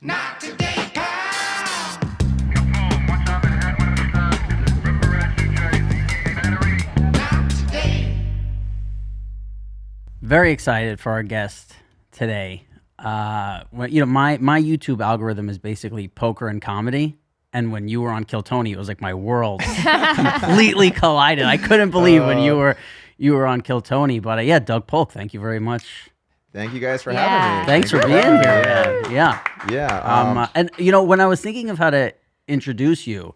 Not today, pal. Not today. Very excited for our guest today. My YouTube algorithm is basically poker and comedy. And when you were on Kill Tony, it was like my world completely collided. I couldn't believe when you were on Kill Tony. But yeah, Doug Polk, thank you very much. Thank you guys for having me. Thanks for being here, man. Yeah. Yeah. And when I was thinking of how to introduce you,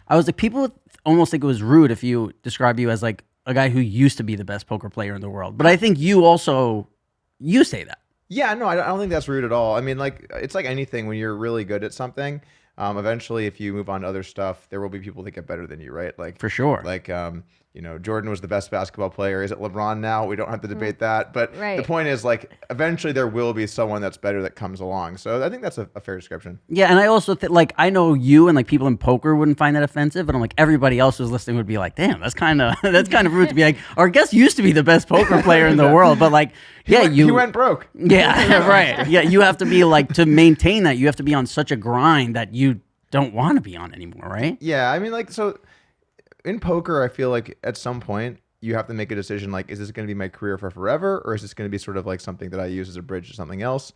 I was like, people would almost think it was rude if you describe you as like a guy who used to be the best poker player in the world. But I think you say that. Yeah, no, I don't think that's rude at all. I mean, like, it's like anything when you're really good at something. Eventually, if you move on to other stuff, there will be people that get better than you, right? Like For sure. Like, Jordan was the best basketball player. Is it LeBron now? We don't have to debate that. But the point is, like, eventually there will be someone that's better that comes along. So I think that's a fair description. Yeah, and I also think, like, I know you and like people in poker wouldn't find that offensive, but I'm like, everybody else who's listening would be like, damn, that's kind of rude to be like, our guest used to be the best poker player in the world, but like, he went broke. Yeah, right. Yeah, you have to be like, to maintain that, you have to be on such a grind that you don't want to be on anymore, right? Yeah, I mean, like, so in poker, I feel like at some point you have to make a decision, like, is this going to be my career for forever, or is this going to be sort of like something that I use as a bridge to something else?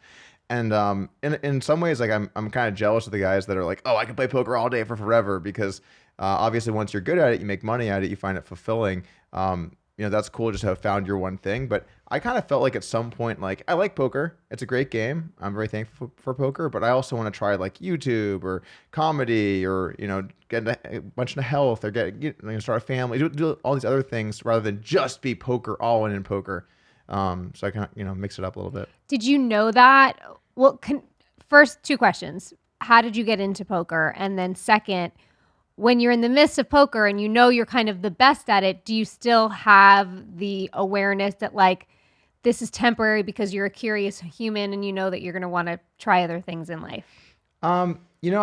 And in some ways, like, I'm kind of jealous of the guys that are like, oh, I can play poker all day for forever, because obviously once you're good at it, you make money at it, you find it fulfilling. That's cool just to have found your one thing. But I kind of felt like at some point, like, I like poker. It's a great game. I'm very thankful for poker, but I also want to try like YouTube or comedy or, get a bunch of health or start a family, do all these other things rather than just be poker, all in poker. So I kind of, mix it up a little bit. Did you know that? Well, first, two questions. How did you get into poker? And then second, when you're in the midst of poker and you're kind of the best at it, do you still have the awareness that like this is temporary because you're a curious human and you know that you're going to want to try other things in life? I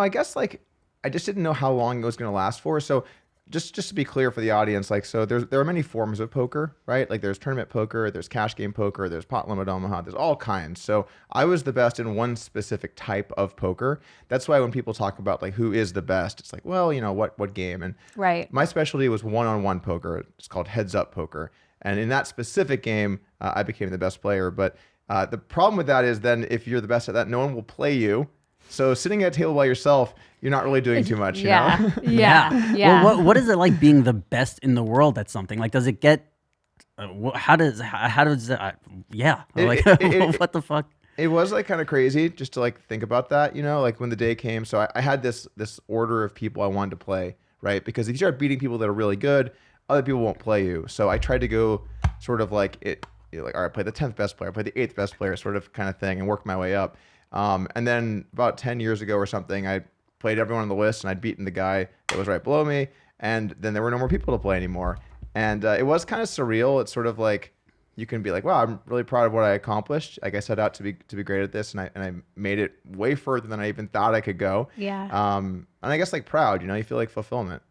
guess like I just didn't know how long it was going to last for. So just to be clear for the audience, like, so there are many forms of poker, right? Like there's tournament poker, there's cash game poker, there's pot limit Omaha, there's all kinds. So I was the best in one specific type of poker. That's why when people talk about like who is the best, it's like, well, what game? And right. My specialty was one-on-one poker. It's called heads up poker. And in that specific game, I became the best player. But the problem with that is then if you're the best at that, no one will play you. So sitting at a table by yourself, you're not really doing too much, you know? Yeah. Well, what is it like being the best in the world at something? Like, does it get? How does that? What the fuck? It was like kind of crazy just to like think about that, like when the day came. So I had this order of people I wanted to play, right? Because if you start beating people that are really good, other people won't play you. So I tried to go sort of like all right, play the 10th best player, play the 8th best player, sort of kind of thing, and work my way up. And then about 10 years ago or something, I played everyone on the list and I'd beaten the guy that was right below me. And then there were no more people to play anymore. And it was kind of surreal. It's sort of like, you can be like, wow, I'm really proud of what I accomplished. Like I set out to be great at this, and I made it way further than I even thought I could go. Yeah. And I guess like proud, you feel like fulfillment.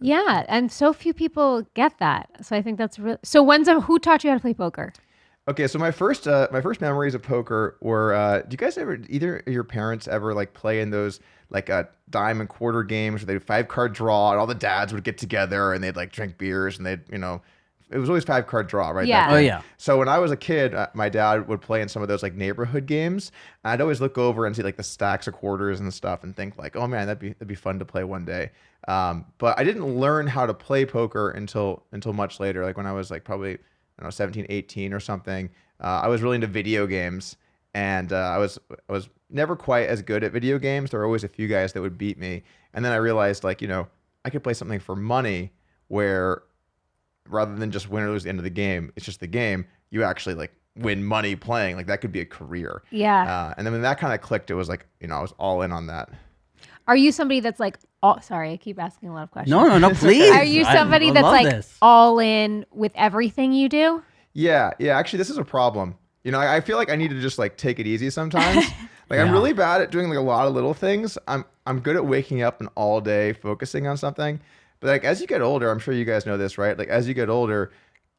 Yeah. And so few people get that. So I think that's really, so who taught you how to play poker? Okay, so my first memories of poker were, do you guys ever, either of your parents ever like play in those like dime and quarter games where they would 5-card draw and all the dads would get together and they'd like drink beers and they'd, it was always 5-card draw, right? Yeah. Oh yeah. So when I was a kid, my dad would play in some of those like neighborhood games. And I'd always look over and see like the stacks of quarters and stuff and think like, oh man, that'd be fun to play one day. But I didn't learn how to play poker until much later, like when I was like probably 17, 18 or something. I was really into video games, and I was never quite as good at video games. There were always a few guys that would beat me. And then I realized like, I could play something for money where rather than just win or lose at the end of the game, it's just the game. You actually like win money playing. Like that could be a career. Yeah. And then when that kind of clicked, it was like, I was all in on that. Are you somebody that's like, sorry, I keep asking a lot of questions. No, please. Are you somebody that's like this. all in with everything you do? Yeah. Actually, this is a problem. I feel like I need to just like take it easy sometimes. Like I'm really bad at doing like a lot of little things. I'm good at waking up and all day focusing on something. But like as you get older, I'm sure you guys know this, right? Like as you get older,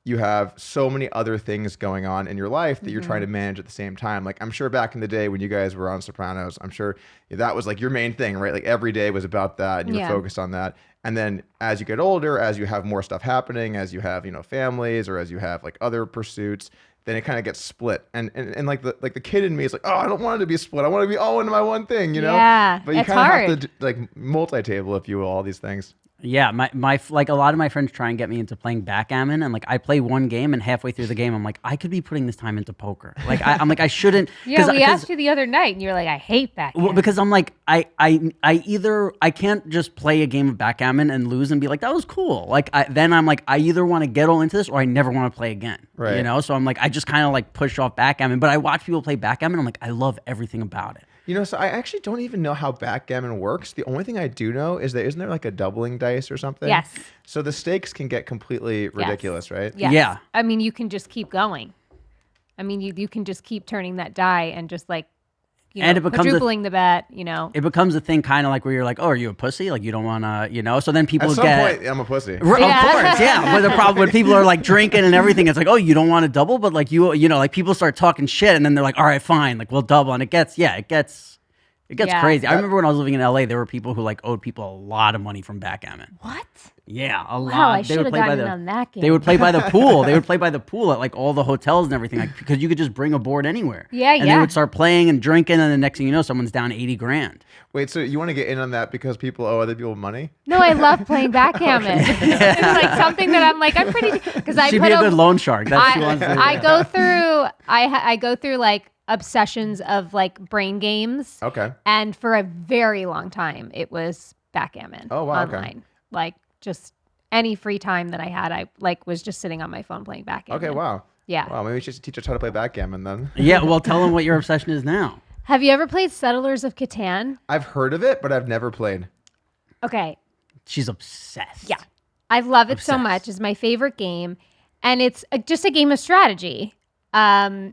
you have so many other things going on in your life that you're trying to manage at the same time. Like I'm sure back in the day when you guys were on Sopranos, I'm sure that was like your main thing, right? Like every day was about that and you were focused on that. And then as you get older, as you have more stuff happening, as you have, families or as you have like other pursuits, then it kind of gets split. And like the kid in me is like, oh, I don't want it to be split. I want to be all into my one thing, Yeah, But you it's kind of hard. have to like multi-table, if you will, all these things. Yeah, my like a lot of my friends try and get me into playing backgammon, and like I play one game, and halfway through the game, I'm like, I could be putting this time into poker. Like I'm like I shouldn't. Yeah, we asked you the other night, and you're like, I hate backgammon. Well, because I'm like I can't just play a game of backgammon and lose and be like that was cool. Like then I'm like I either want to get all into this or I never want to play again. Right. So I'm like I just kind of like push off backgammon, but I watch people play backgammon. I'm like I love everything about it. So I actually don't even know how backgammon works. The only thing I do know is that isn't there like a doubling dice or something? Yes. So the stakes can get completely ridiculous, right? Yes. Yeah. I mean, you can just keep going. I mean, you can just keep turning that die and just like, And it becomes quadrupling the bet, It becomes a thing kind of like where you're like, oh, are you a pussy? Like you don't want to, so then people At some get. point, I'm a pussy. Of course, yeah. But the problem when people are like drinking and everything, it's like, oh, you don't want to double, but like like people start talking shit, and then they're like, all right, fine, like we'll double, and it gets crazy. I remember when I was living in LA, there were people who like owed people a lot of money from backgammon. What? Yeah, a lot. Wow, I They should would have play by gotten the- on that game. They would play by the pool. They would play by the pool at like all the hotels and everything, like because you could just bring a board anywhere. Yeah, and they would start playing and drinking, and the next thing you know, someone's down $80,000. Wait, so you want to get in on that because people owe other people money? No, I love playing backgammon. It's like something that I'm like, I'm pretty, because I She'd put be a good loan shark. That's what she wants to do. I go through like obsessions of like brain games. Okay. And for a very long time, it was backgammon. Oh, wow, okay. Online. Like just any free time that I had, I like was just sitting on my phone playing backgammon. Okay, wow. Yeah. Wow, maybe we should teach us how to play backgammon then. Yeah, well, tell them what your obsession is now. Have you ever played Settlers of Catan? I've heard of it, but I've never played. Okay. She's obsessed. Yeah. I love it so Obsessed. much. It's my favorite game. And it's just a game of strategy. I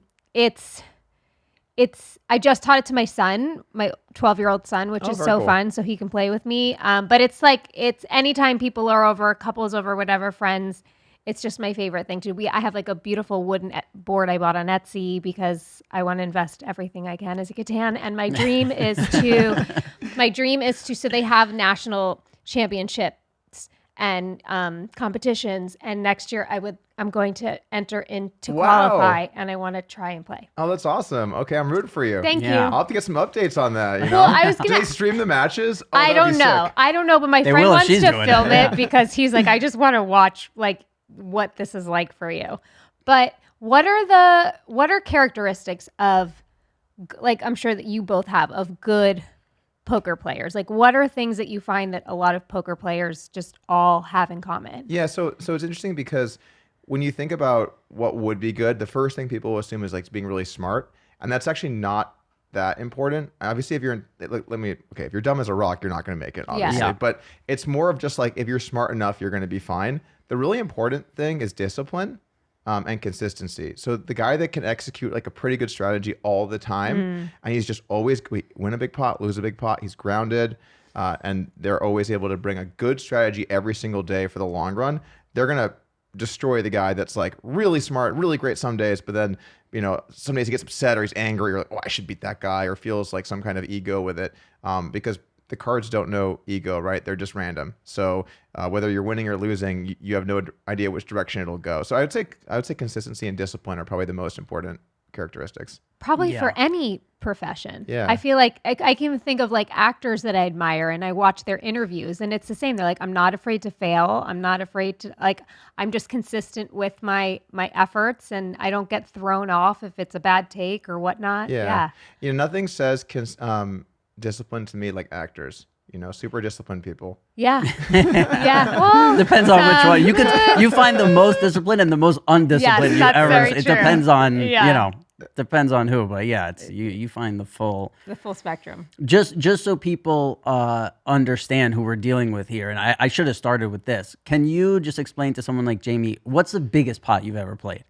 just taught it to my son, my 12-year-old son, which is very so cool. fun, so he can play with me. But it's anytime people are over, couples over, whatever, friends, it's just my favorite thing to do. I have like a beautiful wooden board I bought on Etsy because I want to invest everything I can as a Catan. And my dream is to, so they have national championships and competitions. And next year I'm going to enter in to Wow. qualify, and I want to try and play. Oh, that's awesome. Okay, I'm rooting for you. Thank Yeah. I'll you. have to get some updates on that. Well, I was Do gonna. they stream the matches? Oh, I that'd don't be know. sick. I don't know, but my They friend will if wants she's to doing film it. it because he's like, I just want to watch like what this is like for you. But what are characteristics of, like, I'm sure that you both have, of good poker players? Like, what are things that you find that a lot of poker players just all have in common? Yeah, so it's interesting because when you think about what would be good, the first thing people will assume is like being really smart, and that's actually not that important. Obviously, if you're if you're dumb as a rock, you're not going to make it, obviously. Yeah. But it's more of just like if you're smart enough, you're going to be fine. The really important thing is discipline and consistency. So the guy that can execute like a pretty good strategy all the time, and he's just always win a big pot, lose a big pot. He's grounded, and they're always able to bring a good strategy every single day for the long run. They're gonna destroy the guy that's like really smart, really great some days, but then some days he gets upset or he's angry or like, oh, I should beat that guy, or feels like some kind of ego with it, because the cards don't know ego, right? They're just random. So whether you're winning or losing, you have no idea which direction it'll go. So I would say consistency and discipline are probably the most important characteristics. Probably Yeah. for any profession. Yeah. I feel like I can think of like actors that I admire, and I watch their interviews, and it's the same. They're like, I'm not afraid to fail. I'm not afraid to, like, I'm just consistent with my efforts, and I don't get thrown off if it's a bad take or whatnot. Yeah. Nothing says discipline to me like actors. Super disciplined people. Yeah. Yeah. Well, Depends on which one. You find the most disciplined and the most undisciplined you've that's ever. very It true. depends on Yeah. depends on who, but yeah, it's you find the full. the full spectrum. Just so people understand who we're dealing with here, and I should have started with this. Can you just explain to someone like Jamie what's the biggest pot you've ever played?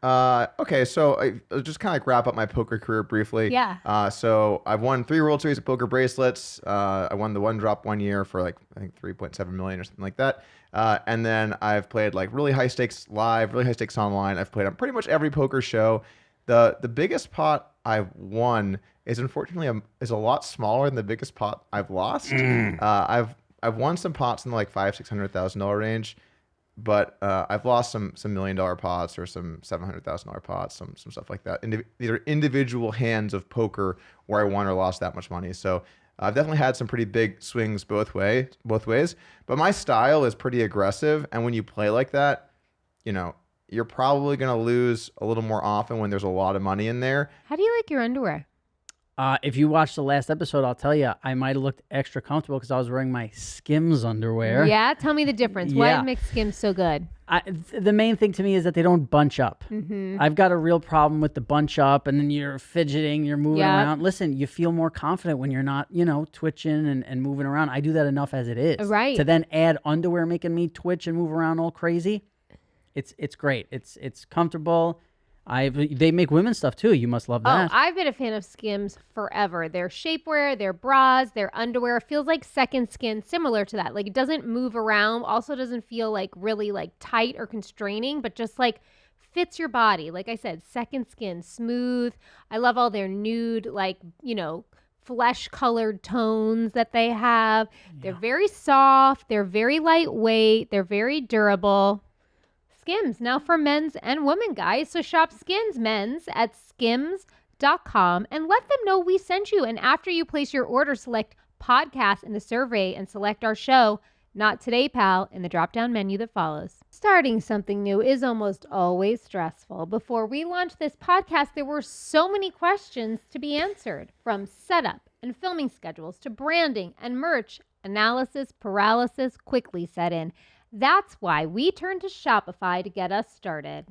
Okay, so I'll just kind of like wrap up my poker career briefly. Yeah. So I've won 3 World Series of poker bracelets. I won the one drop one year for like I think 3.7 million or something like that. And then I've played like really high stakes live, really high stakes online. I've played on pretty much every poker show. The biggest pot I've won is unfortunately is a lot smaller than the biggest pot I've lost. I've won some pots in the like $500,000-$600,000 range. But I've lost some $1 million pots or some $700,000 pots, some stuff like that. These are individual hands of poker where I won or lost that much money. So I've definitely had some pretty big swings both ways. But my style is pretty aggressive, and when you play like that, you know, you're probably gonna lose a little more often when there's a lot of money in there. How do you like your underwear? If you watched the last episode, I'll tell you, I might have looked extra comfortable because I was wearing my Skims underwear. Yeah, tell me the difference. Yeah. What makes Skims so good? The main thing to me is that they don't bunch up. I've got a real problem with the bunch up, and then you're fidgeting, you're moving Yep. around. Listen, you feel more confident when you're not, twitching and moving around. I do that enough as it is. Right. To then add underwear making me twitch and move around all crazy, it's great. It's comfortable. They make women's stuff too. You must love that. Oh, I've been a fan of Skims forever. Their shapewear, their bras, their underwear feels like second skin, similar to that. Like it doesn't move around, also doesn't feel like really like tight or constraining, but just like fits your body. Like I said, second skin, smooth. I love all their nude, like, flesh colored tones that they have. They're very soft. They're very lightweight. They're very durable. Skims now for men's and women, guys. So shop Skims men's at skims.com and let them know we sent you. And after you place your order, select podcast in the survey and select our show, Not Today, Pal, in the drop-down menu that follows. Starting something new is almost always stressful. Before we launched this podcast, there were so many questions to be answered, from setup and filming schedules to branding and merch. Analysis paralysis quickly set in. That's why we turned to Shopify to get us started.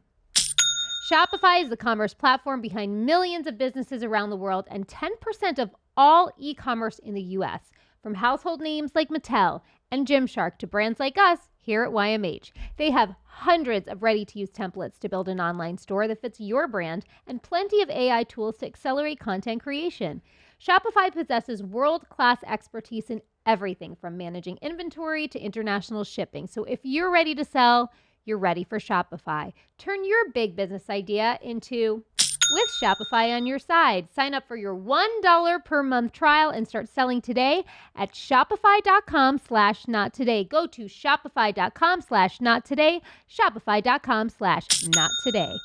Shopify is the commerce platform behind millions of businesses around the world and 10% of all e-commerce in the U.S. From household names like Mattel and Gymshark to brands like us here at YMH. They have hundreds of ready-to-use templates to build an online store that fits your brand and plenty of AI tools to accelerate content creation. Shopify possesses world-class expertise in everything from managing inventory to international shipping. So if you're ready to sell, you're ready for Shopify. Turn your big business idea into with Shopify on your side. Sign up for your $1 per month trial and start selling today at shopify.com/nottoday. Go to shopify.com/nottoday, shopify.com/nottoday.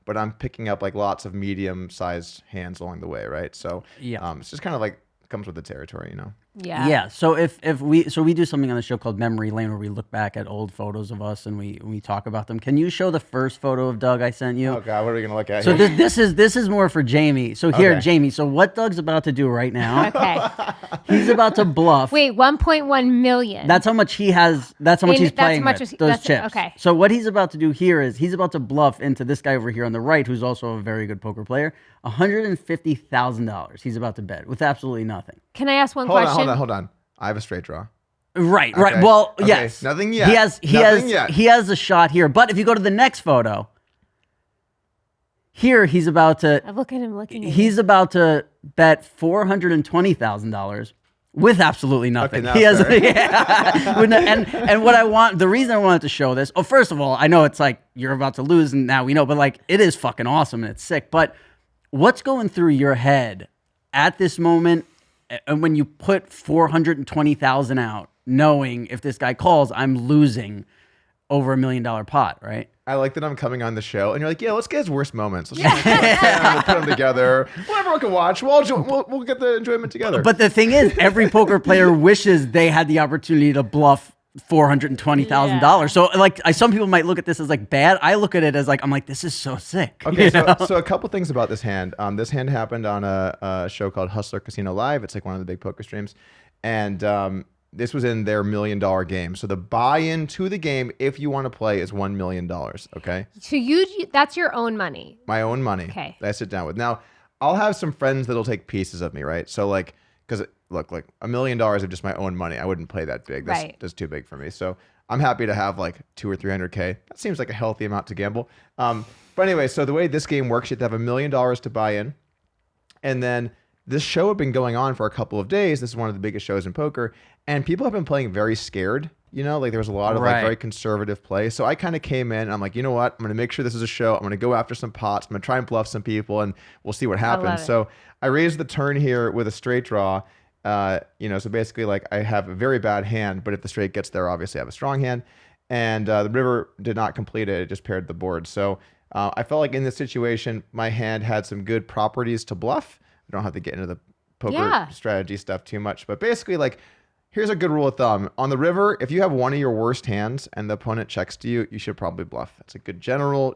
But I'm picking up like lots of medium-sized hands along the way, right? So Yeah. it's just kind of like comes with the territory, you know. Yeah. So if we do something on the show called Memory Lane where we look back at old photos of us and we talk about them. Can you show the first photo of Doug I sent you? Oh God, what are we gonna look at So here? this is more for Jamie. So here, Okay. Jamie. So what Doug's about to do right now? Okay. He's about to bluff. Wait, 1.1 million. That's how much he has. That's how much he's That's playing how much with is- those that's- chips. okay. So what he's about to do here is he's about to bluff into this guy over here on the right, who's also a very good poker player. $150,000. He's about to bet with absolutely nothing. Can I ask one Hold question? on. I have a straight draw. Right. Okay. Well, Okay, yes. nothing yet. He Nothing yet. has a shot here. But if you go to the next photo, here he's about to Look at him looking at he's about to bet $420,000 with absolutely nothing. Okay, He has now sorry. yeah. and what I want, the reason I wanted to show this. Oh, first of all, I know it's like you're about to lose, and now we know, but like it is fucking awesome and it's sick. But what's going through your head at this moment, and when you put 420,000 out, knowing if this guy calls, I'm losing over $1 million pot, right? I like that I'm coming on the show, and you're like, yeah, let's get his worst moments. Let's just we'll put them together. Well, everyone can watch. We'll get the enjoyment together. But the thing is, every poker player wishes they had the opportunity to bluff $420,000. So like, some people might look at this as like bad. I look at it as like, I'm like, this is so sick. Okay, you know? so a couple things about this hand. This hand happened on a show called Hustler Casino Live. It's like one of the big poker streams, and this was in their $1 million game. So the buy-in to the game, if you want to play, is $1 million. Okay, So that's your own money. my own money. Okay. That I sit down with. Now, I'll have some friends that'll take pieces of me, right? So like, because look, like $1 million of just my own money, I wouldn't play that big. Right. That's too big for me. So I'm happy to have like 200 or 300K. That seems like a healthy amount to gamble. But anyway, so the way this game works, you have to have $1 million to buy in. And then this show had been going on for a couple of days. This is one of the biggest shows in poker. And people have been playing very scared. You know, like there was a lot of like very conservative play. So I kind of came in and I'm like, you know what? I'm going to make sure this is a show. I'm going to go after some pots. I'm going to try and bluff some people and we'll see what happens. So I raised the turn here with a straight draw. You know, so basically like I have a very bad hand, but if the straight gets there, obviously I have a strong hand. And the river did not complete it. It just paired the board. So I felt like in this situation, my hand had some good properties to bluff. I don't have to get into the poker strategy stuff too much, but basically like, here's a good rule of thumb. On the river, if you have one of your worst hands and the opponent checks to you, you should probably bluff. That's a good general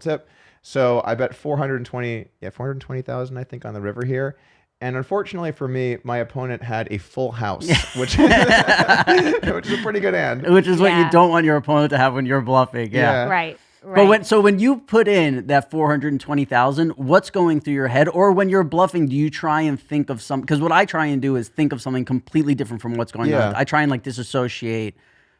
tip. So I bet 420,000, I think, on the river here. And unfortunately for me, my opponent had a full house, which is a pretty good hand. Which is what you don't want your opponent to have when you're bluffing. Yeah. Right. But when you put in that 420,000, what's going through your head? Or when you're bluffing, do you try and think of some? Because what I try and do is think of something completely different from what's going on. I try and like disassociate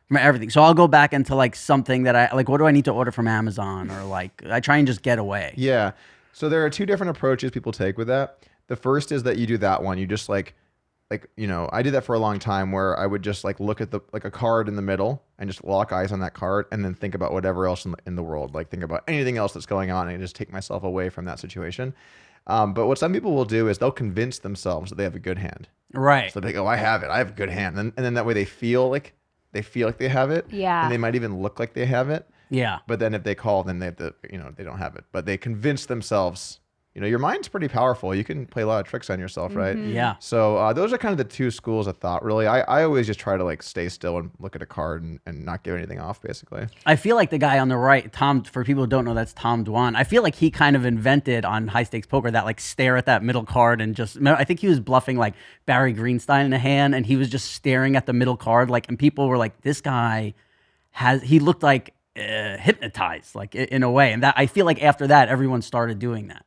from everything. So I'll go back into like something that I like. What do I need to order from Amazon? Or like I try and just get away. Yeah. So there are two different approaches people take with that. The first is that you do that one. You just like, you know, I did that for a long time where I would just like look at a card in the middle and just lock eyes on that card and then think about whatever else in the world, like think about anything else that's going on and just take myself away from that situation. But what some people will do is they'll convince themselves that they have a good hand. Right. So they go, I have it. I have a good hand. And then that way they feel like they have it. Yeah. And they might even look like they have it. Yeah. But then if they call, then they have to, you know, they don't have it. But they convince themselves. You know, your mind's pretty powerful. You can play a lot of tricks on yourself, right? Yeah. So those are kind of the two schools of thought, really. I always just try to like stay still and look at a card and not give anything off, basically. I feel like the guy on the right, Tom, for people who don't know, that's Tom Dwan. I feel like he kind of invented on high stakes poker that like stare at that middle card and just, I think he was bluffing like Barry Greenstein in a hand and he was just staring at the middle card. Like, and people were like, this guy he looked like hypnotized, like in a way. And that I feel like after that, everyone started doing that.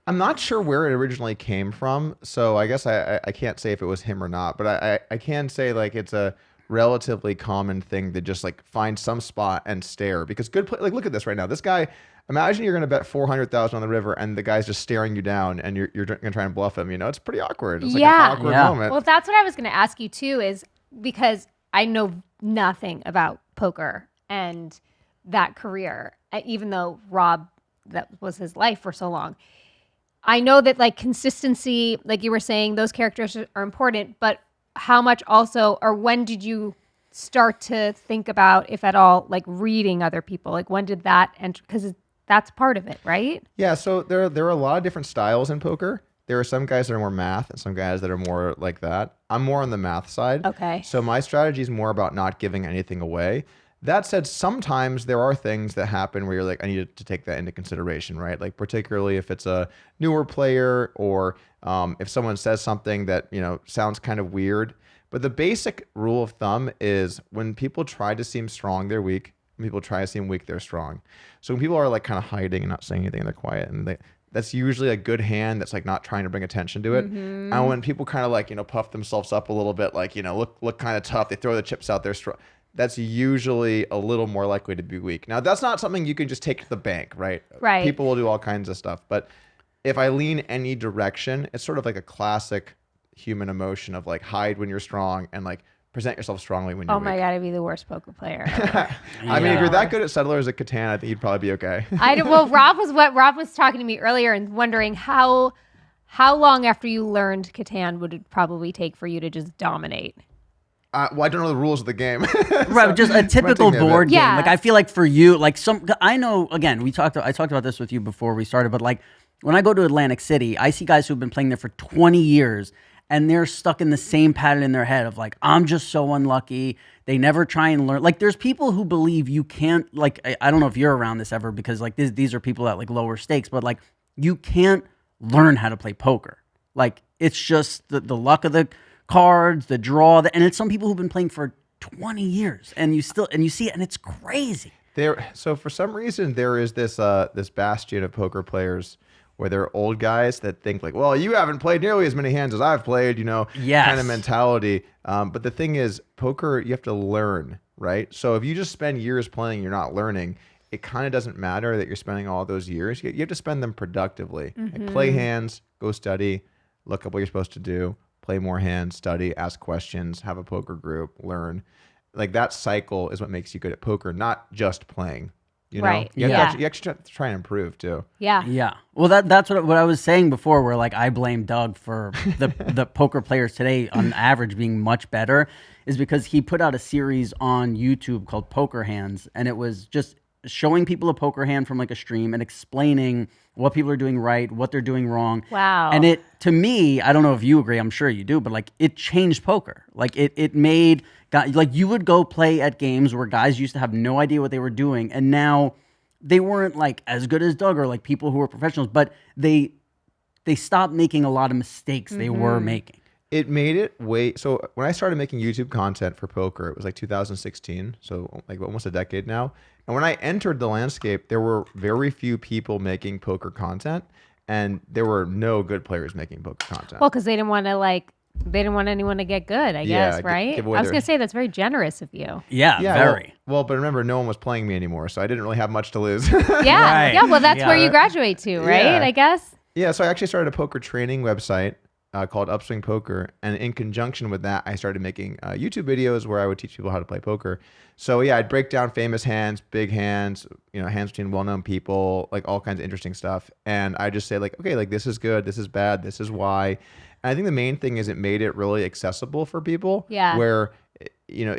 I'm not sure where it originally came from, so I guess I can't say if it was him or not, but I can say like it's a relatively common thing to just like find some spot and stare because good play, like look at this right now. This guy, imagine you're going to bet 400,000 on the river and the guy's just staring you down and you're going to try and bluff him, you know? It's pretty awkward. It's like an awkward moment. Well, that's what I was going to ask you too is because I know nothing about poker and that career, even though Rob, that was his life for so long. I know that like consistency, like you were saying, those characters are important, but how much also, or when did you start to think about, if at all, like reading other people? Like when did that enter? Because that's part of it, right? Yeah, so there are a lot of different styles in poker. There are some guys that are more math and some guys that are more like that. I'm more on the math side. Okay. So my strategy is more about not giving anything away. That said, sometimes there are things that happen where you're like, I need to take that into consideration, right? Like particularly if it's a newer player or if someone says something that, you know, sounds kind of weird. But the basic rule of thumb is when people try to seem strong, they're weak. When people try to seem weak, they're strong. So when people are like kind of hiding and not saying anything, they're quiet. And that's usually a good hand that's like not trying to bring attention to it. Mm-hmm. And when people kind of like, you know, puff themselves up a little bit, like, you know, look kind of tough, they throw the chips out there strong. That's usually a little more likely to be weak. Now, that's not something you can just take to the bank, right? Right. People will do all kinds of stuff. But if I lean any direction, it's sort of like a classic human emotion of like hide when you're strong and like present yourself strongly when you're weak. Oh my God, I'd be the worst poker player ever. I mean, if you're that good at Settlers of Catan, I think you'd probably be okay. Well, Rob was talking to me earlier and wondering how long after you learned Catan would it probably take for you to just dominate? Well, I don't know the rules of the game. Right, just a typical board game. Yeah. Like I feel like for you, like I know, again, I talked about this with you before we started, but like when I go to Atlantic City, I see guys who've been playing there for 20 years and they're stuck in the same pattern in their head of like, I'm just so unlucky. They never try and learn. Like there's people who believe you can't, like, I don't know if you're around this ever because like these are people at like lower stakes, but like you can't learn how to play poker. Like it's just the luck of the cards, the draw, and it's some people who've been playing for 20 years and you see it and it's crazy. So for some reason there is this bastion of poker players where they're old guys that think like, well, you haven't played nearly as many hands as I've played, you know, yes. kind of mentality. But the thing is, poker, you have to learn right? So if you just spend years playing, you're not learning, it kind of doesn't matter that you're spending all those years. You have to spend them productively. Like play hands, go study, look up what you're supposed to do, play more hands, study, ask questions, have a poker group, learn. Like that cycle is what makes you good at poker, not just playing. You know, Right. you have Yeah. to you actually try and improve too. Yeah. Yeah. Well, that's what I was saying before, where like I blame Doug for the poker players today on average being much better, is because he put out a series on YouTube called Poker Hands, and it was just showing people a poker hand from like a stream and explaining what people are doing right, what they're doing wrong. Wow. And it, to me, I don't know if you agree, I'm sure you do, but like it changed poker. Like it made guys, like you would go play at games where guys used to have no idea what they were doing, and now they weren't like as good as Doug or like people who were professionals, but they stopped making a lot of mistakes they were making. It made it so when I started making YouTube content for poker, it was like 2016, so like almost a decade now. And when I entered the landscape, there were very few people making poker content, and there were no good players making poker content. Well, because they didn't want anyone to get good, I guess, right? give I away was their- going to say that's very generous of you. Yeah, very. Well, but remember, no one was playing me anymore, so I didn't really have much to lose. Yeah. Right. Yeah. Well, that's Yeah. where you graduate to, right? Yeah. I guess. Yeah, so I actually started a poker training website called Upswing Poker, and in conjunction with that, I started making YouTube videos where I would teach people how to play poker. So yeah, I'd break down famous hands, big hands, hands between well-known people, like all kinds of interesting stuff, and I just say like, okay, like this is good, this is bad, this is why. And I think the main thing is it made it really accessible for people. Yeah. Where it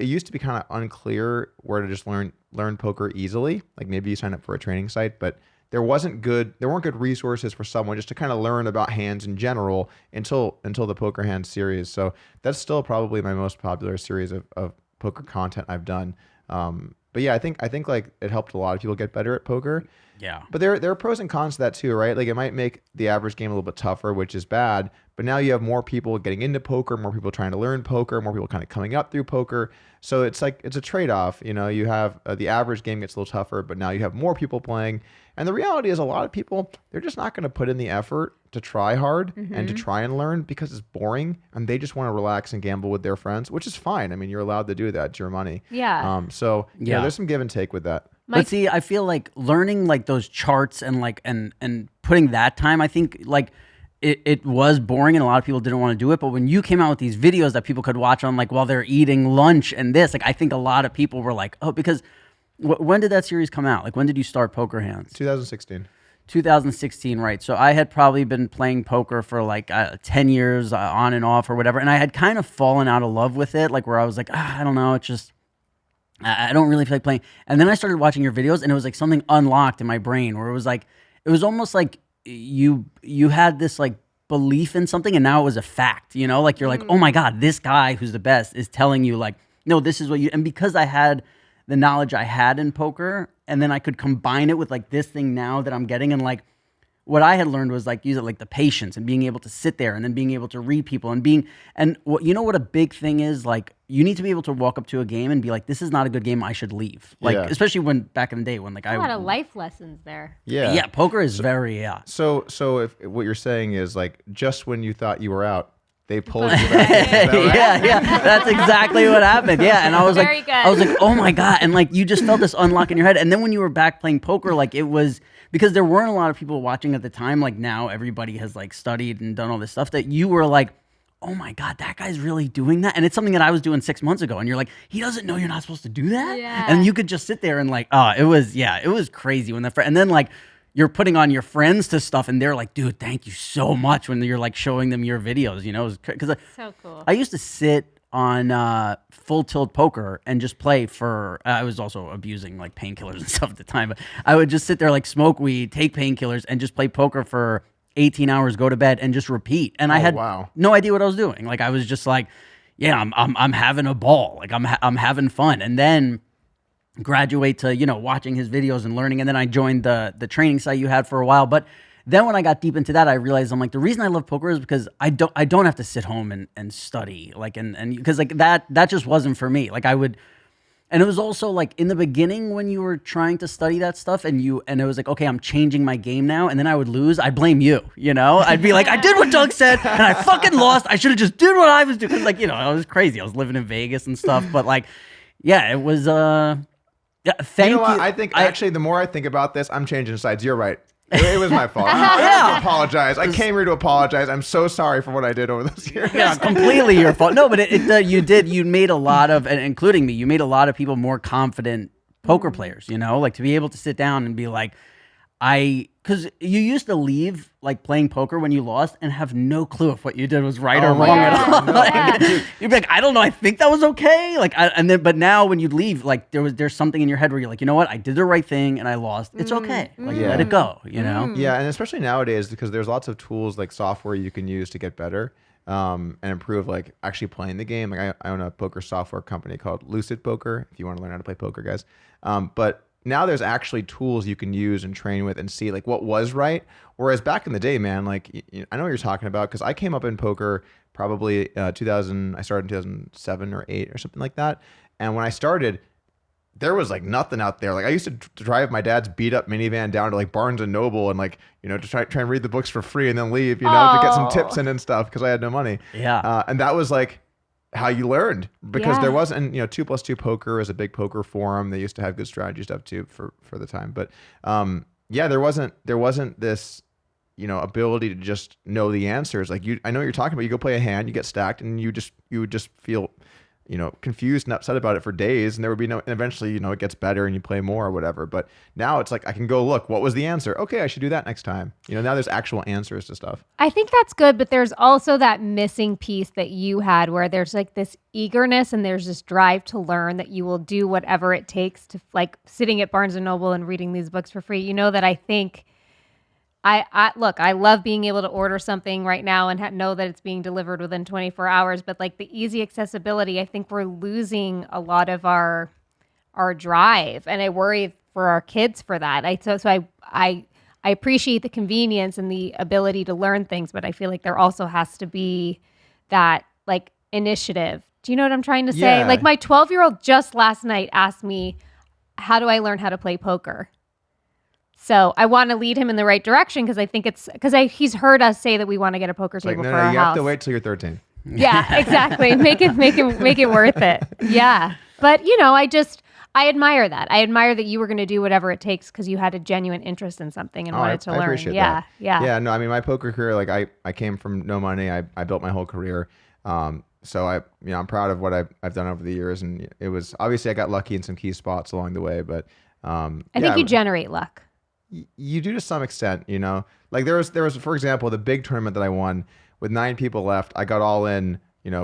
used to be kind of unclear where to just learn poker easily. Like maybe you sign up for a training site, but there weren't good resources for someone just to kind of learn about hands in general until the Poker Hands series. So that's still probably my most popular series of poker content I've done. But yeah, I think like it helped a lot of people get better at poker. Yeah. But there are pros and cons to that too, right? Like it might make the average game a little bit tougher, which is bad. But now you have more people getting into poker, more people trying to learn poker, more people kind of coming up through poker. So it's like it's a trade-off. You have the average game gets a little tougher, but now you have more people playing. And the reality is a lot of people, they're just not going to put in the effort to try hard and to try and learn because it's boring, and they just want to relax and gamble with their friends, which is fine. I mean, you're allowed to do that. It's your money. Yeah. So Yeah. there's some give and take with that. But see, I feel like learning like those charts and like and putting that time, I think like it was boring and a lot of people didn't want to do it. But when you came out with these videos that people could watch on like while they're eating lunch and this, like I think a lot of people were like, oh, because when did that series come out? Like when did you start Poker Hands? 2016. 2016, right? So I had probably been playing poker for like 10 years on and off or whatever, and I had kind of fallen out of love with it, like where I was like, I don't know, it's just I don't really feel like playing. And then I started watching your videos, and it was like something unlocked in my brain where it was almost like you had this like belief in something, and now it was a fact, like you're like, oh my God, this guy who's the best is telling you like, no, this is what you, and because I had the knowledge I had in poker, and then I could combine it with like this thing now that I'm getting, and like what I had learned was like use it like the patience and being able to sit there and then being able to read people and what a big thing is, like you need to be able to walk up to a game and be like, this is not a good game, I should leave. Like especially when back in the day when like A lot of life lessons there. Yeah. Poker is very So if what you're saying is like just when you thought you were out, they pulled you back in. Is that right? yeah, that's exactly what happened. Yeah, and I was Very like, good. I was like, oh my God, and like you just felt this unlock in your head, and then when you were back playing poker, like it was because there weren't a lot of people watching at the time. Like now, everybody has like studied and done all this stuff that you were like, oh my God, that guy's really doing that, and it's something that I was doing 6 months ago, and you're like, he doesn't know you're not supposed to do that, Yeah. and you could just sit there and like, it was crazy when and then like. You're putting on your friends to stuff, and they're like, "Dude, thank you so much." When you're like showing them your videos, because So cool. I used to sit on full tilt poker and just play for. I was also abusing like painkillers and stuff at the time, but I would just sit there like smoke weed, take painkillers, and just play poker for 18 hours, go to bed, and just repeat. And I had no idea what I was doing. Like I was just like, "Yeah, I'm having a ball. Like I'm having fun." And then graduate to watching his videos and learning, and then I joined the training site you had for a while. But then when I got deep into that, I realized I'm like, the reason I love poker is because I don't have to sit home and study, like and because like that just wasn't for me. Like I would, and it was also like in the beginning when you were trying to study that stuff and it was like, okay, I'm changing my game now, and then I would lose, I'd blame you. I'd be like, I did what Doug said and I fucking lost. I should have just did what I was doing, because like I was crazy. I was living in Vegas and stuff, but like yeah, it was. Yeah, thank You you. know what? I think actually, the more I think about this, I'm changing sides. You're right. It was my fault. I have to apologize. I came here to apologize. I'm so sorry for what I did over those years. Yeah, completely your fault. No, but you made a lot of, and including me, you made a lot of people more confident poker players, like to be able to sit down and be like, because you used to leave like playing poker when you lost and have no clue if what you did was right or Oh my wrong God. at all. No. Like, you'd be like, I don't know, I think that was okay. Like, but now when you leave, like there's something in your head where you're like, you know what, I did the right thing and I lost. It's okay. Like let it go. Yeah, and especially nowadays because there's lots of tools like software you can use to get better and improve like actually playing the game. Like I own a poker software company called Lucid Poker. If you want to learn how to play poker, guys. But now there's actually tools you can use and train with and see like what was right. Whereas back in the day, man, like I know what you're talking about because I came up in poker probably 2000. I started in 2007 or 8 or something like that. And when I started, there was like nothing out there. Like I used to drive my dad's beat up minivan down to like Barnes and Noble and like to try and read the books for free and then leave to get some tips in and stuff because I had no money. Yeah. And that was like how you learned because there wasn't 2+2 poker is a big poker forum. They used to have good strategy stuff too for the time, but there wasn't this ability to just know the answers. Like I know what you're talking about. You go play a hand, you get stacked, and you would just feel confused and upset about it for days, and there would be and eventually it gets better and you play more or whatever. But now it's like I can go look, what was the answer? Okay, I should do that next time. Now there's actual answers to stuff. I think that's good, but there's also that missing piece that you had where there's like this eagerness and there's this drive to learn that you will do whatever it takes to like sitting at Barnes and Noble and reading these books for free. That I think I love being able to order something right now and know that it's being delivered within 24 hours. But like the easy accessibility, I think we're losing a lot of our drive, and I worry for our kids for that. I appreciate the convenience and the ability to learn things, but I feel like there also has to be that like initiative. Do you know what I'm trying to say? Yeah. Like my 12-year-old just last night asked me, how do I learn how to play poker? So I want to lead him in the right direction because I think he's heard us say that we want to get a poker table for our you house. have to wait till you're 13. Yeah, exactly. Make it worth it. Yeah. But I admire that. I admire that you were going to do whatever it takes because you had a genuine interest in something and wanted to learn. I appreciate that. Yeah, no, I mean my poker career, like I came from no money. I built my whole career. So I'm proud of what I've done over the years, and it was obviously I got lucky in some key spots along the way, but I think you generate luck. You do to some extent, like there was, for example, the big tournament that I won with 9 people left. I got all in,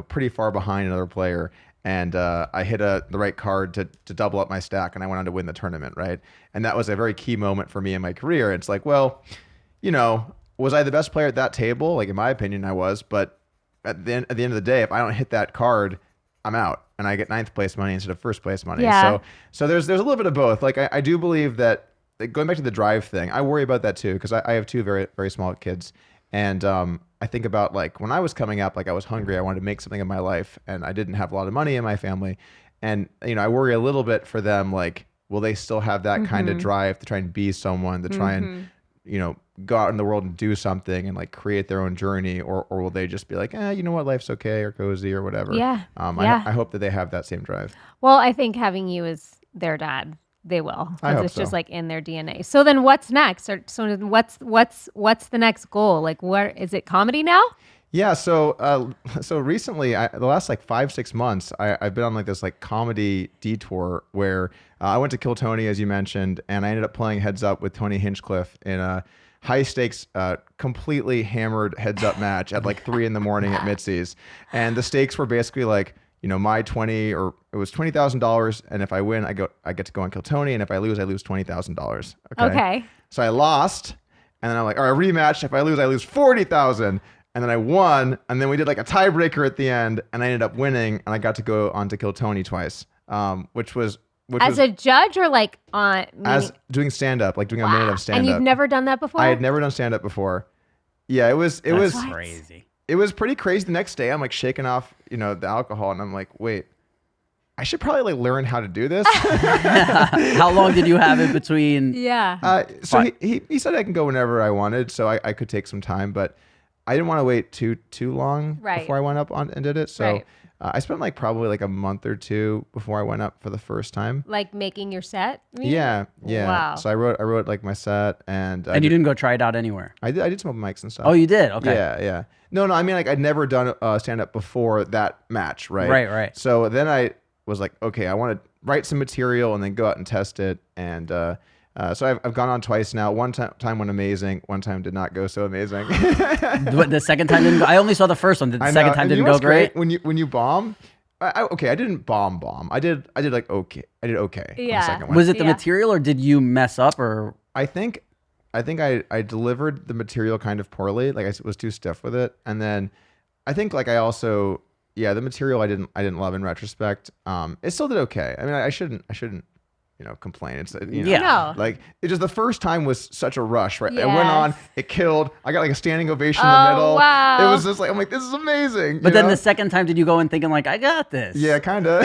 pretty far behind another player. And I hit the right card to double up my stack, and I went on to win the tournament, right? And that was a very key moment for me in my career. It's like, well, was I the best player at that table? Like in my opinion, I was. But at the end of the day, if I don't hit that card, I'm out, and I get 9th place money instead of 1st place money. Yeah. So there's a little bit of both. Like I do believe that. Going back to the drive thing, I worry about that too because I have 2 very, very small kids, and I think about like when I was coming up, like I was hungry, I wanted to make something of my life, and I didn't have a lot of money in my family, and I worry a little bit for them. Like, will they still have that kind of drive to try and be someone, to try and go out in the world and do something and like create their own journey, or will they just be like, you know what, life's okay or cozy or whatever? Yeah. I hope that they have that same drive. Well, I think having you as their dad, they will, I because hope it's just so. like in their DNA. So then what's next? So what's the next goal? Like, what is it, comedy now? Yeah, so recently, the last like 5-6 months, I've been on like this like comedy detour where I went to Kill Tony, as you mentioned, and I ended up playing Heads Up with Tony Hinchcliffe in a high stakes, completely hammered heads up match at like 3 a.m. at Mitzi's, and the stakes were basically like, my $20,000, and if I win, I get to go and Kill Tony, and if I lose $20,000. Okay. So I lost, and then I'm like, all right, rematch. If I lose $40,000. And then I won, and then we did like a tiebreaker at the end, and I ended up winning, and I got to go on to Kill Tony twice, which was as a judge or like on as doing stand up, like doing a minute of stand up. And you've never done that before? I had never done stand up before. Yeah, it was crazy. It was pretty crazy. The next day, I'm like shaking off, the alcohol, and I'm like, wait, I should probably like learn how to do this. How long did you have in between? Yeah. So he said I can go whenever I wanted, so I could take some time, but I didn't want to wait too long before I went up on and did it. So I spent like probably like a month or two before I went up for the first time. Like making your set? you mean? Yeah. Wow. So I wrote like my set, and And you didn't go try it out anywhere. I did some open mics and stuff. Oh, you did? Okay. Yeah. No, I mean like I'd never done stand up before that match, right? Right. So then I was like, okay, I want to write some material and then go out and test it. And so I've gone on twice now. One time went amazing. One time did not go so amazing. The second time didn't go. I only saw the first one. Did the I second know. time And didn't you know go what's great? when you bomb. Okay, I didn't bomb. I did like okay. I did okay. On the Yeah. second one. Was it the Yeah. material or did you mess up or? I think I delivered the material kind of poorly. Like I was too stiff with it, and then I think like I also the material I didn't love in retrospect. It still did okay. I mean I shouldn't complain. It's Yeah. No. like it just the first time was such a rush, right? It Yes. went on, it killed. I got like a standing ovation in the Oh, middle. wow. It was just like I'm like this is amazing. But you then know? the second time, did you go in thinking like, I got this? yeah, kind of.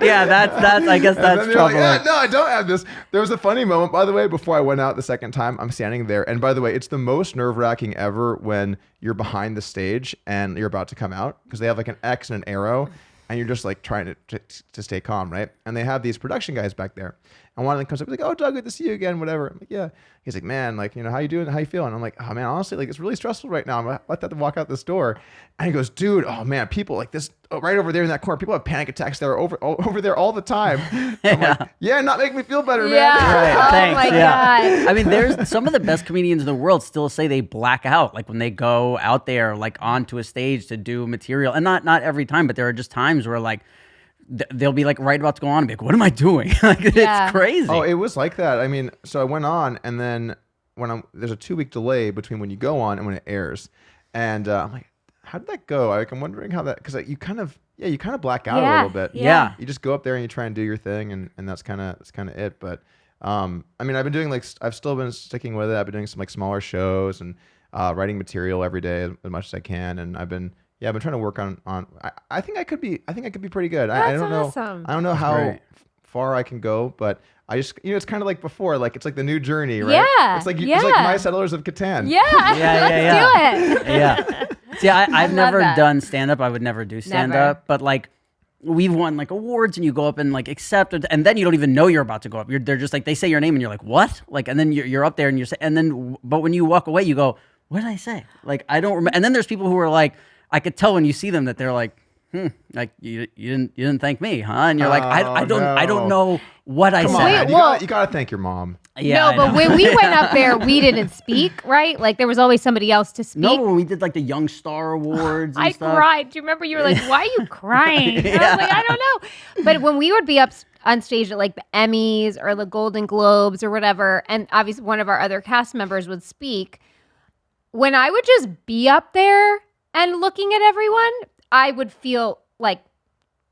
Yeah, that's. I guess And that's then you're like, troubling. no, I don't have this. There was a funny moment, by the way, before I went out the second time. I'm standing there. And by the way, it's the most nerve-wracking ever when you're behind the stage and you're about to come out because they have like an X and an arrow and you're just like trying to stay calm, right? And they have these production guys back there. And one of them comes up, he's like, oh, Doug, good to see you again, whatever. I'm like, yeah. He's like, man, like, how you doing? How you feeling? I'm like, oh, man, honestly, like, it's really stressful right now. I'm about to walk out this door. And he goes, dude, oh, man, people like this, right over there in that corner, people have panic attacks there over there all the time. I'm like, yeah, not making me feel better, man. Yeah. Right, Oh thanks, my yeah. God. I mean, there's some of the best comedians in the world still say they black out, like when they go out there, like onto a stage to do material, and not every time, but there are just times where like they'll be like right about to go on and be like, what am I doing? Like Yeah. it's crazy. Oh, it was like that. I mean, so I went on, and then there's a 2-week delay between when you go on and when it airs, and I'm like, how did that go? Like, I'm wondering how that because you kind of black out a Yeah. little bit. Yeah. You just go up there and you try and do your thing, and that's kind of it. But I mean, I've been doing I've still been sticking with it. I've been doing some like smaller shows and writing material every day as much as I can, and I've been trying to work on. I think I could be pretty good. I That's don't know. awesome. I don't know how great. far I can go, but I just it's kind of like before, like it's like the new journey, right? Yeah, It's like yeah. my Settlers of Catan. Yeah. Let's do it. Yeah. See, I've love never that. done stand up. I would never do stand up, but like we've won like awards and you go up and like accept it, and then you don't even know you're about to go up. They're just like, they say your name and you're like, what? Like, and then you're up there and but when you walk away, you go, what did I say? Like, I don't remember. And then there's people who are like, I could tell when you see them that they're like, like you didn't thank me, huh? And you're like, I don't know what I Come said. on, Wait, man. well- You gotta thank your mom. Yeah, I No, but know. when we went up there, we didn't speak, right? Like there was always somebody else to speak. No, when we did like the Young Star Awards and I stuff. cried. Do you remember? You were like, "Why are you crying?" And I was like, "I don't know." But when we would be up on stage at like the Emmys or the Golden Globes or whatever, and obviously one of our other cast members would speak, when I would just be up there and looking at everyone, I would feel like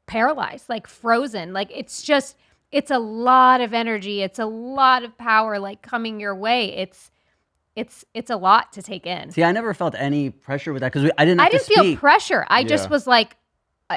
paralyzed, like frozen. Like it's a lot of energy. It's a lot of power like coming your way. It's a lot to take in. See, I never felt any pressure with that because I didn't have I didn't to feel speak. pressure. I Yeah. just was like,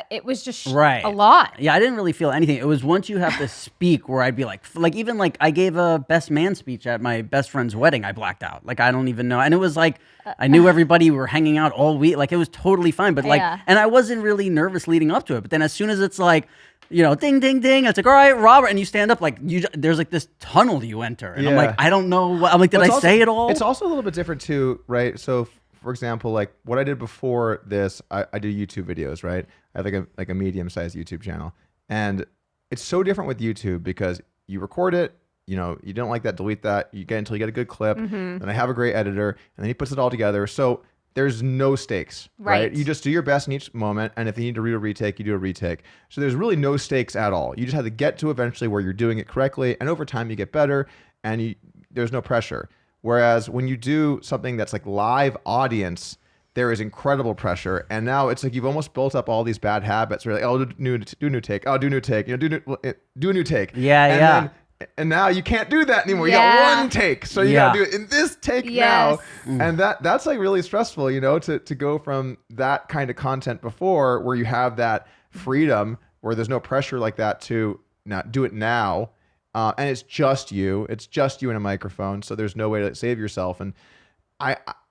it was just Right. a lot. Yeah, I didn't really feel anything. It was once you have to speak where I'd be like even like I gave a best man speech at my best friend's wedding. I blacked out. Like I don't even know. And it was like I knew everybody. We were hanging out all week. Like it was totally fine. But like, Yeah. and I wasn't really nervous leading up to it. But then as soon as it's like, ding, ding, ding, it's like, all right, Robert, and you stand up, like there's like this tunnel you enter, and I'm Yeah. like, I don't know what. I'm like, did Well, I it's say also- it all? It's also a little bit different too, right? So, for example, like what I did before this, I do YouTube videos, right? I have like a medium-sized YouTube channel, and it's so different with YouTube because you record it, you don't like that, delete that, you get until you get a good clip, then I have a great editor, and then he puts it all together. So there's no stakes, right? Right. You just do your best in each moment, and if you need to do a retake, you do a retake. So there's really no stakes at all. You just have to get to eventually where you're doing it correctly, and over time you get better, and there's no pressure. Whereas when you do something that's like live audience, there is incredible pressure, and now it's like you've almost built up all these bad habits. Where like, oh, do a new take, oh, do a new take, do a new take. Yeah, and yeah. And now you can't do that anymore. You Yeah. got one take, so you gotta do it in this take Yes. now. And that's like really stressful, to go from that kind of content before where you have that freedom where there's no pressure like that to not do it now. And it's just you and a microphone. So there's no way to save yourself. And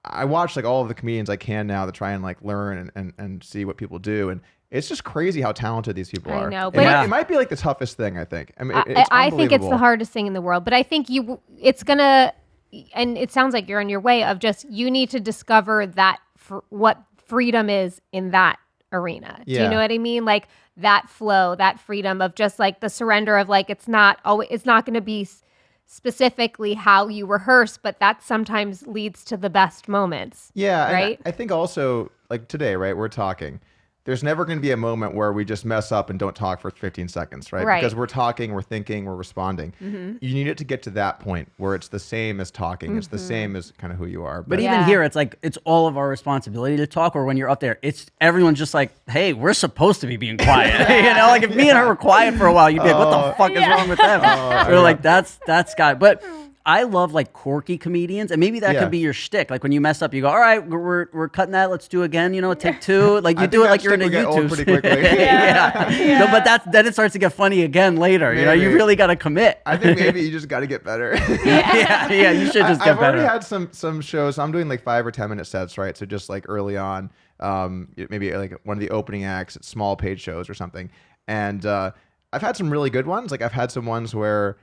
I watch like all of the comedians I can now to try and like learn and see what people do, and it's just crazy how talented these people are. I know, It but might, it might be like the toughest thing, I think. I mean, it's I think it's the unbelievable. hardest thing in the world, but I think it's gonna, and it sounds like you're on your way of just, you need to discover that what freedom is in that arena. Do you Yeah. know what I mean? Like that flow, that freedom of just like the surrender of like, it's not going to be specifically how you rehearse, but that sometimes leads to the best moments. Yeah, and Right? I think also like today, right? We're talking. There's never going to be a moment where we just mess up and don't talk for 15 seconds, right? Right. Because we're talking, we're thinking, we're responding. You need it to get to that point where it's the same as talking. It's the same as kind of who you are. But Yeah. even here, it's like it's all of our responsibility to talk. Or when you're up there, it's everyone's just like, "Hey, we're supposed to be being quiet." You know, like if me and her were quiet for a while, you'd be like, "What the fuck is wrong with them?" We're like, "That's Scott." But I love like quirky comedians, and maybe that Yeah. could be your shtick. Like when you mess up, you go, "All right, we're cutting that. Let's do again." You know, take two. Like you I do think it like that you're in a shtick will get old YouTube. pretty quickly. yeah. No, but then it starts to get funny again later. You know, you Maybe. really got to commit. I think maybe you just got to get better. yeah, you should just get I've better. already had some shows. I'm doing like 5 or 10 minute sets, right? So just like early on, maybe like one of the opening acts at small paid shows or something. And I've had some really good ones. Like I've had some ones where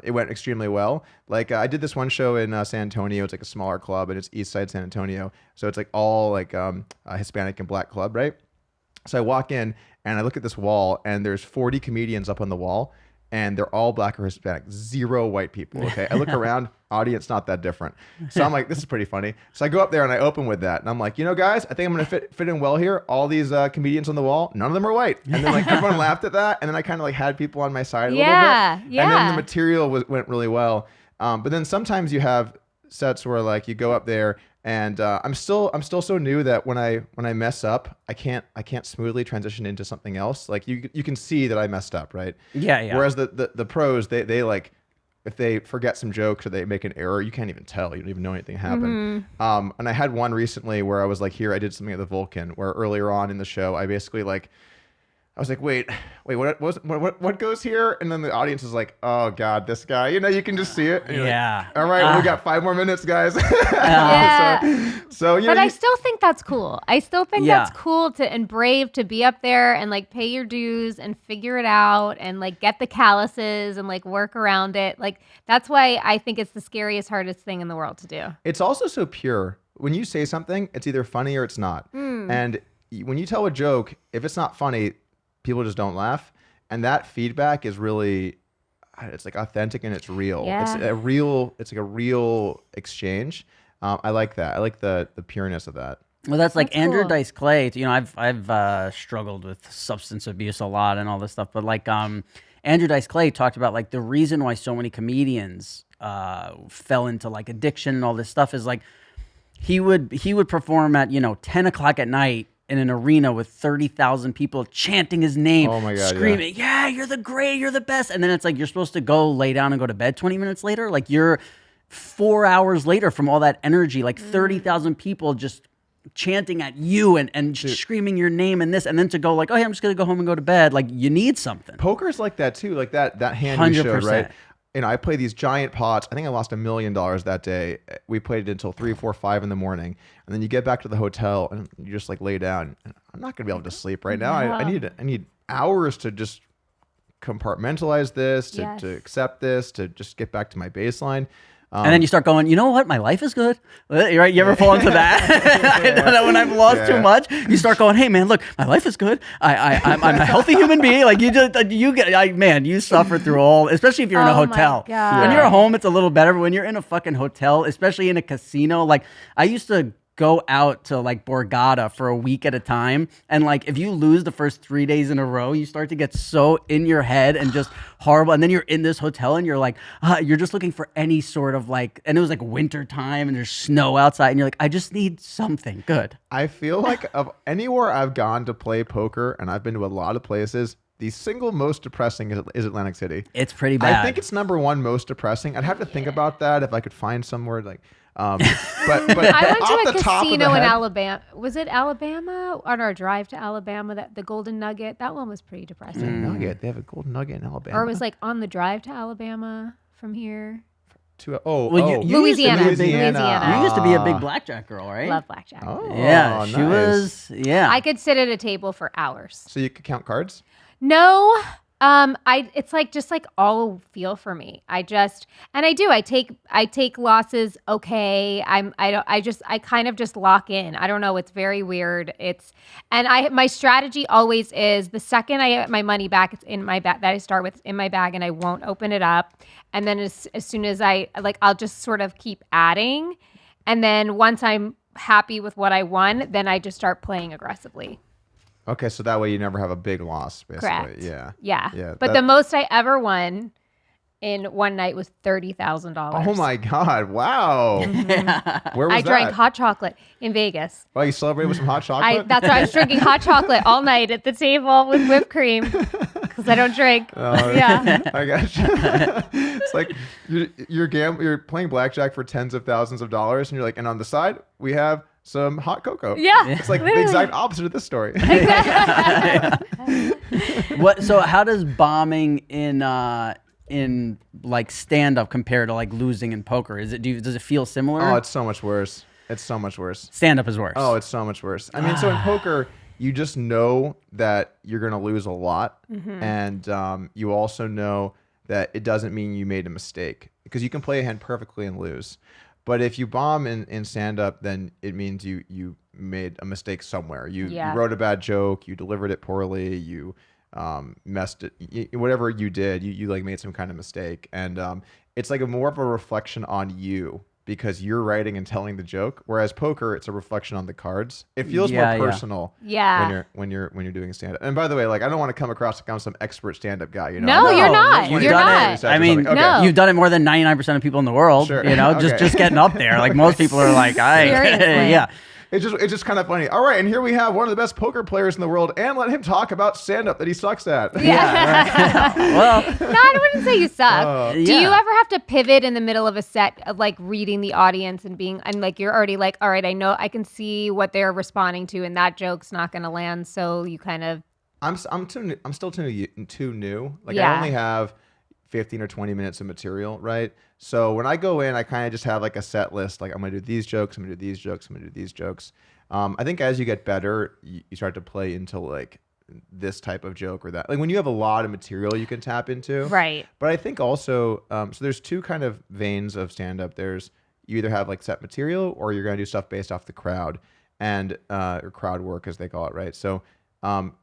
it went extremely well. Like I did this one show in San Antonio. It's like a smaller club, and it's East Side San Antonio. So it's like all like a Hispanic and Black club, right? So I walk in and I look at this wall, and there's 40 comedians up on the wall, and they're all Black or Hispanic, 0 white people. Okay, I look around, audience not that different. So I'm like, this is pretty funny. So I go up there and I open with that, and I'm like, you know, guys, I think I'm gonna fit in well here. All these comedians on the wall, none of them are white. And then like everyone laughed at that, and then I kind of like had people on my side a little bit. And then the material went really well. But then sometimes you have sets where like you go up there. And I'm still so new that when I mess up, I can't smoothly transition into something else. Like you can see that I messed up, right? Yeah. Whereas the pros, they like, if they forget some jokes or they make an error, you can't even tell. You don't even know anything happened. And I had one recently where I was like, here, I did something at the Vulcan, where earlier on in the show, I basically like, I was like, wait, what goes here? And then the audience is like, oh God, this guy. You know, you can just see it. And you're Yeah. like, all right, well, we got 5 more minutes, guys. Yeah. So you know, But I still think that's cool. I still think Yeah. that's cool and brave to be up there and like pay your dues and figure it out and like get the calluses and like work around it. Like that's why I think it's the scariest, hardest thing in the world to do. it's also so pure. When you say something, it's either funny or it's not. And when you tell a joke, if it's not funny, people just don't laugh. And that feedback is really, it's like authentic and it's real. Yeah. It's like a real exchange. I like that. I like the pureness of that. Well, that's like That's Andrew cool. Dice Clay. You know, I've struggled with substance abuse a lot and all this stuff, but like Andrew Dice Clay talked about like the reason why so many comedians fell into like addiction and all this stuff is like he would perform at 10 o'clock at night in an arena with 30,000 people chanting his name, Oh my God, screaming, yeah, you're the great, you're the best. And then it's like you're supposed to go lay down and go to bed 20 minutes later. Like you're 4 hours later from all that energy, like 30,000 people just chanting at you and screaming your name and this, and then to go like, oh, yeah, I'm just going to go home and go to bed. Like you need something. Poker's like that too. Like that hand you showed, 100%. right? You know, I play these giant pots. I think I lost $1 million that day. We played it until 3, 4, 5 in the morning, and then you get back to the hotel and you just like lay down. I'm not gonna be able to sleep right now. I need hours to just compartmentalize this, Yes. to accept this, to just get back to my baseline. And then you start going, you know what? My life is good. Right? You ever fall into that? I know that when I've lost too much, you start going, hey man, look, my life is good. I'm a healthy human being. Like you suffer through all, especially if you're in a Oh my hotel. God. When you're at home, it's a little better. But when you're in a fucking hotel, especially in a casino, like I used to go out to like Borgata for a week at a time, and like if you lose the first 3 days in a row, you start to get so in your head and just horrible, and then you're in this hotel and you're like you're just looking for any sort of like, and it was like winter time and there's snow outside and you're like, I just need something good. I feel like of anywhere I've gone to play poker, and I've been to a lot of places, the single most depressing is Atlantic City. It's pretty bad. I think it's #1 most depressing. I'd have to think about that if I could find somewhere like. But I went off to the a top of the casino in head- Alabama. Was it Alabama on our drive to Alabama? That the Golden Nugget. That one was pretty depressing. Nugget. They have a golden nugget in Alabama. Or it was like on the drive to Alabama from here. Well, you Louisiana. used to be a big, Louisiana. You used to be a big blackjack girl, right? Love blackjack. Oh, Yeah, she nice. was. Yeah. I could sit at a table for hours. So you could count cards? No, it's like just like all feel for me. I take losses. Okay. I kind of just lock in. I don't know. It's very weird. My strategy always is the second I get my money back, it's in my bag, that I start with in my bag, and I won't open it up. And then as soon as I'll just sort of keep adding. And then once I'm happy with what I won, then I just start playing aggressively. Okay, so that way you never have a big loss, basically. Correct. Yeah. Yeah. But the most I ever won in one night was $30,000. Oh my God! Wow. Where was I drank that? hot chocolate in Vegas. Oh, you celebrated with some hot chocolate? That's why I was drinking hot chocolate all night at the table with whipped cream because I don't drink. Yeah. I got you. It's like you're playing blackjack for tens of thousands of dollars, and you're like, and on the side we have some hot cocoa. Yeah. It's like the literally. exact opposite of this story. What? So how does bombing in like stand up compare to like losing in poker? Does it feel similar? Oh, it's so much worse. It's so much worse. Stand up is worse. Oh, it's so much worse. I mean, so in poker, you just know that you're going to lose a lot. And you also know that it doesn't mean you made a mistake because you can play a hand perfectly and lose. But if you bomb in stand-up, then it means you made a mistake somewhere. You wrote a bad joke, you delivered it poorly, you messed it, whatever you did, you like made some kind of mistake. And it's like more of a reflection on you because you're writing and telling the joke. Whereas poker, it's a reflection on the cards. It feels more personal when you're doing stand-up. And by the way, like I don't want to come across like I'm some expert stand-up guy. You know? No, you're not. You've You're done not. it. I mean, No. you've done it more than 99% of people in the world. Sure. You know, Okay. just getting up there. Like most people are like, Seriously. yeah. It's just kind of funny. All right, and here we have one of the best poker players in the world, and let him talk about stand-up that he sucks at. Yeah. Well, No, I wouldn't say you suck. Do you yeah. ever have to pivot in the middle of a set of like reading the audience and like you're already like, all right, I know I can see what they're responding to, and that joke's not going to land, so you kind of. I'm still too new. Like Yeah. I only have 15 or 20 minutes of material, right? So when I go in, I kind of just have like a set list. Like I'm gonna do these jokes, I'm gonna do these jokes, I'm gonna do these jokes. I think as you get better, you start to play into like this type of joke or that. Like when you have a lot of material you can tap into. Right. But I think also, so there's two kind of veins of stand-up. There's you either have like set material or you're gonna do stuff based off the crowd and or crowd work as they call it, right? So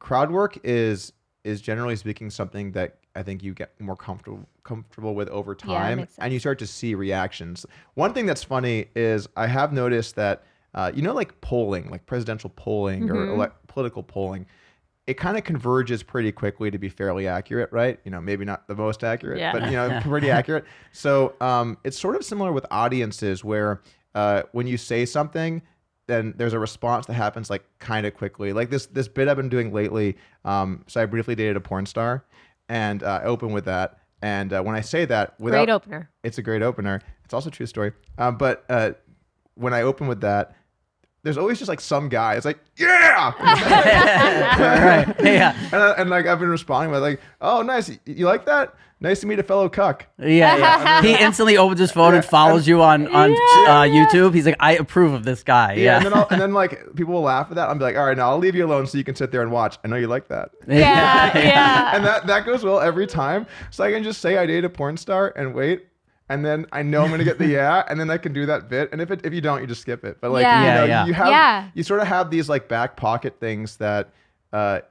crowd work is generally speaking something that I think you get more comfortable with over time, makes sense. and you start to see reactions. One thing that's funny is I have noticed that like polling, like presidential polling or political polling, it kind of converges pretty quickly to be fairly accurate, right? You know, maybe not the most accurate, Yeah. but you know, pretty accurate. So it's sort of similar with audiences where when you say something, then there's a response that happens like kind of quickly. Like this bit I've been doing lately. So I briefly dated a porn star, and I open with that. And when I say that, Great opener. it's a great opener. It's also a true story. But when I open with that, there's always just like some guy. It's like, yeah, right. Yeah. and like I've been responding with like, oh, nice, you like that? Nice to meet a fellow cuck. Yeah. He instantly opens his phone and follows you on YouTube. He's like, I approve of this guy. Yeah. And then like people will laugh at that. I'll be like, all right, now I'll leave you alone so you can sit there and watch. I know you like that. Yeah. And that goes well every time. So I can just say I date a porn star and wait. And then I know I'm gonna get the yeah, and then I can do that bit. And if you don't, you just skip it. But like you sort of have these like back pocket things that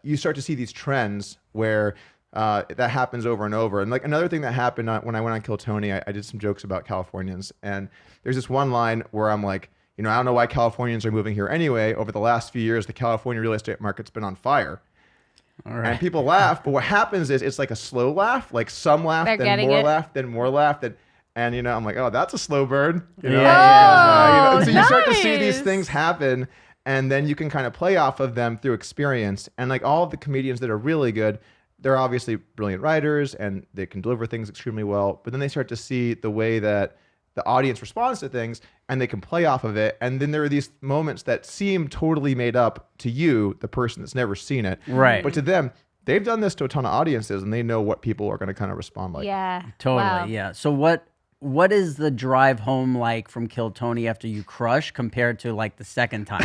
you start to see these trends where that happens over and over. And like another thing that happened when I went on Kill Tony, I did some jokes about Californians, and there's this one line where I'm like, you know, I don't know why Californians are moving here anyway. Over the last few years, the California real estate market's been on fire. All right. And people laugh, but what happens is it's like a slow laugh, like some laugh, then more laugh, and you know, I'm like, oh, that's a slow burn. You know? Yeah. So you start to see nice. these things happen, and then you can kind of play off of them through experience. And like all of the comedians that are really good, they're obviously brilliant writers and they can deliver things extremely well. But then they start to see the way that the audience responds to things, and they can play off of it. And then there are these moments that seem totally made up to you, the person that's never seen it. Right. But to them, they've done this to a ton of audiences, and they know what people are going to kind of respond like. Yeah. Totally. Wow. Yeah. So what what is the drive home like from Kill Tony after you crush compared to like the second time?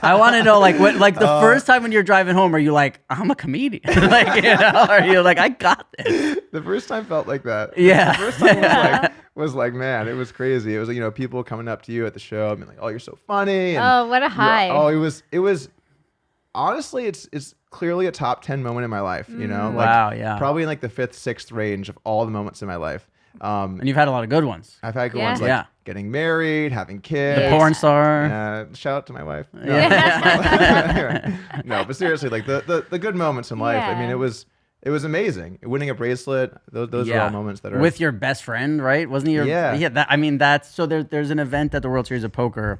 I want to know like what, like the first time when you're driving home, are you like, I'm a comedian? Like, you know, are you like, I got this? The first time felt like that. Yeah. The first time was like, man, it was crazy. It was, you know, people coming up to you at the show and being like, oh, you're so funny. And Oh, what a high. Oh, it was honestly, it's clearly a top 10 moment in my life, you know? Like, Wow, yeah. Probably in like the 5th, 6th range of all the moments in my life. And you've had a lot of good ones. I've had good Yeah. ones like Yeah. getting married, having kids. The porn star. Shout out to my wife. Yeah. No, but seriously, like the good moments in life. I mean, Yeah. it was amazing. Winning a bracelet. Those are all moments that are with your best friend, right? Wasn't he your? Yeah. That, I mean, that's so. There's an event at the World Series of Poker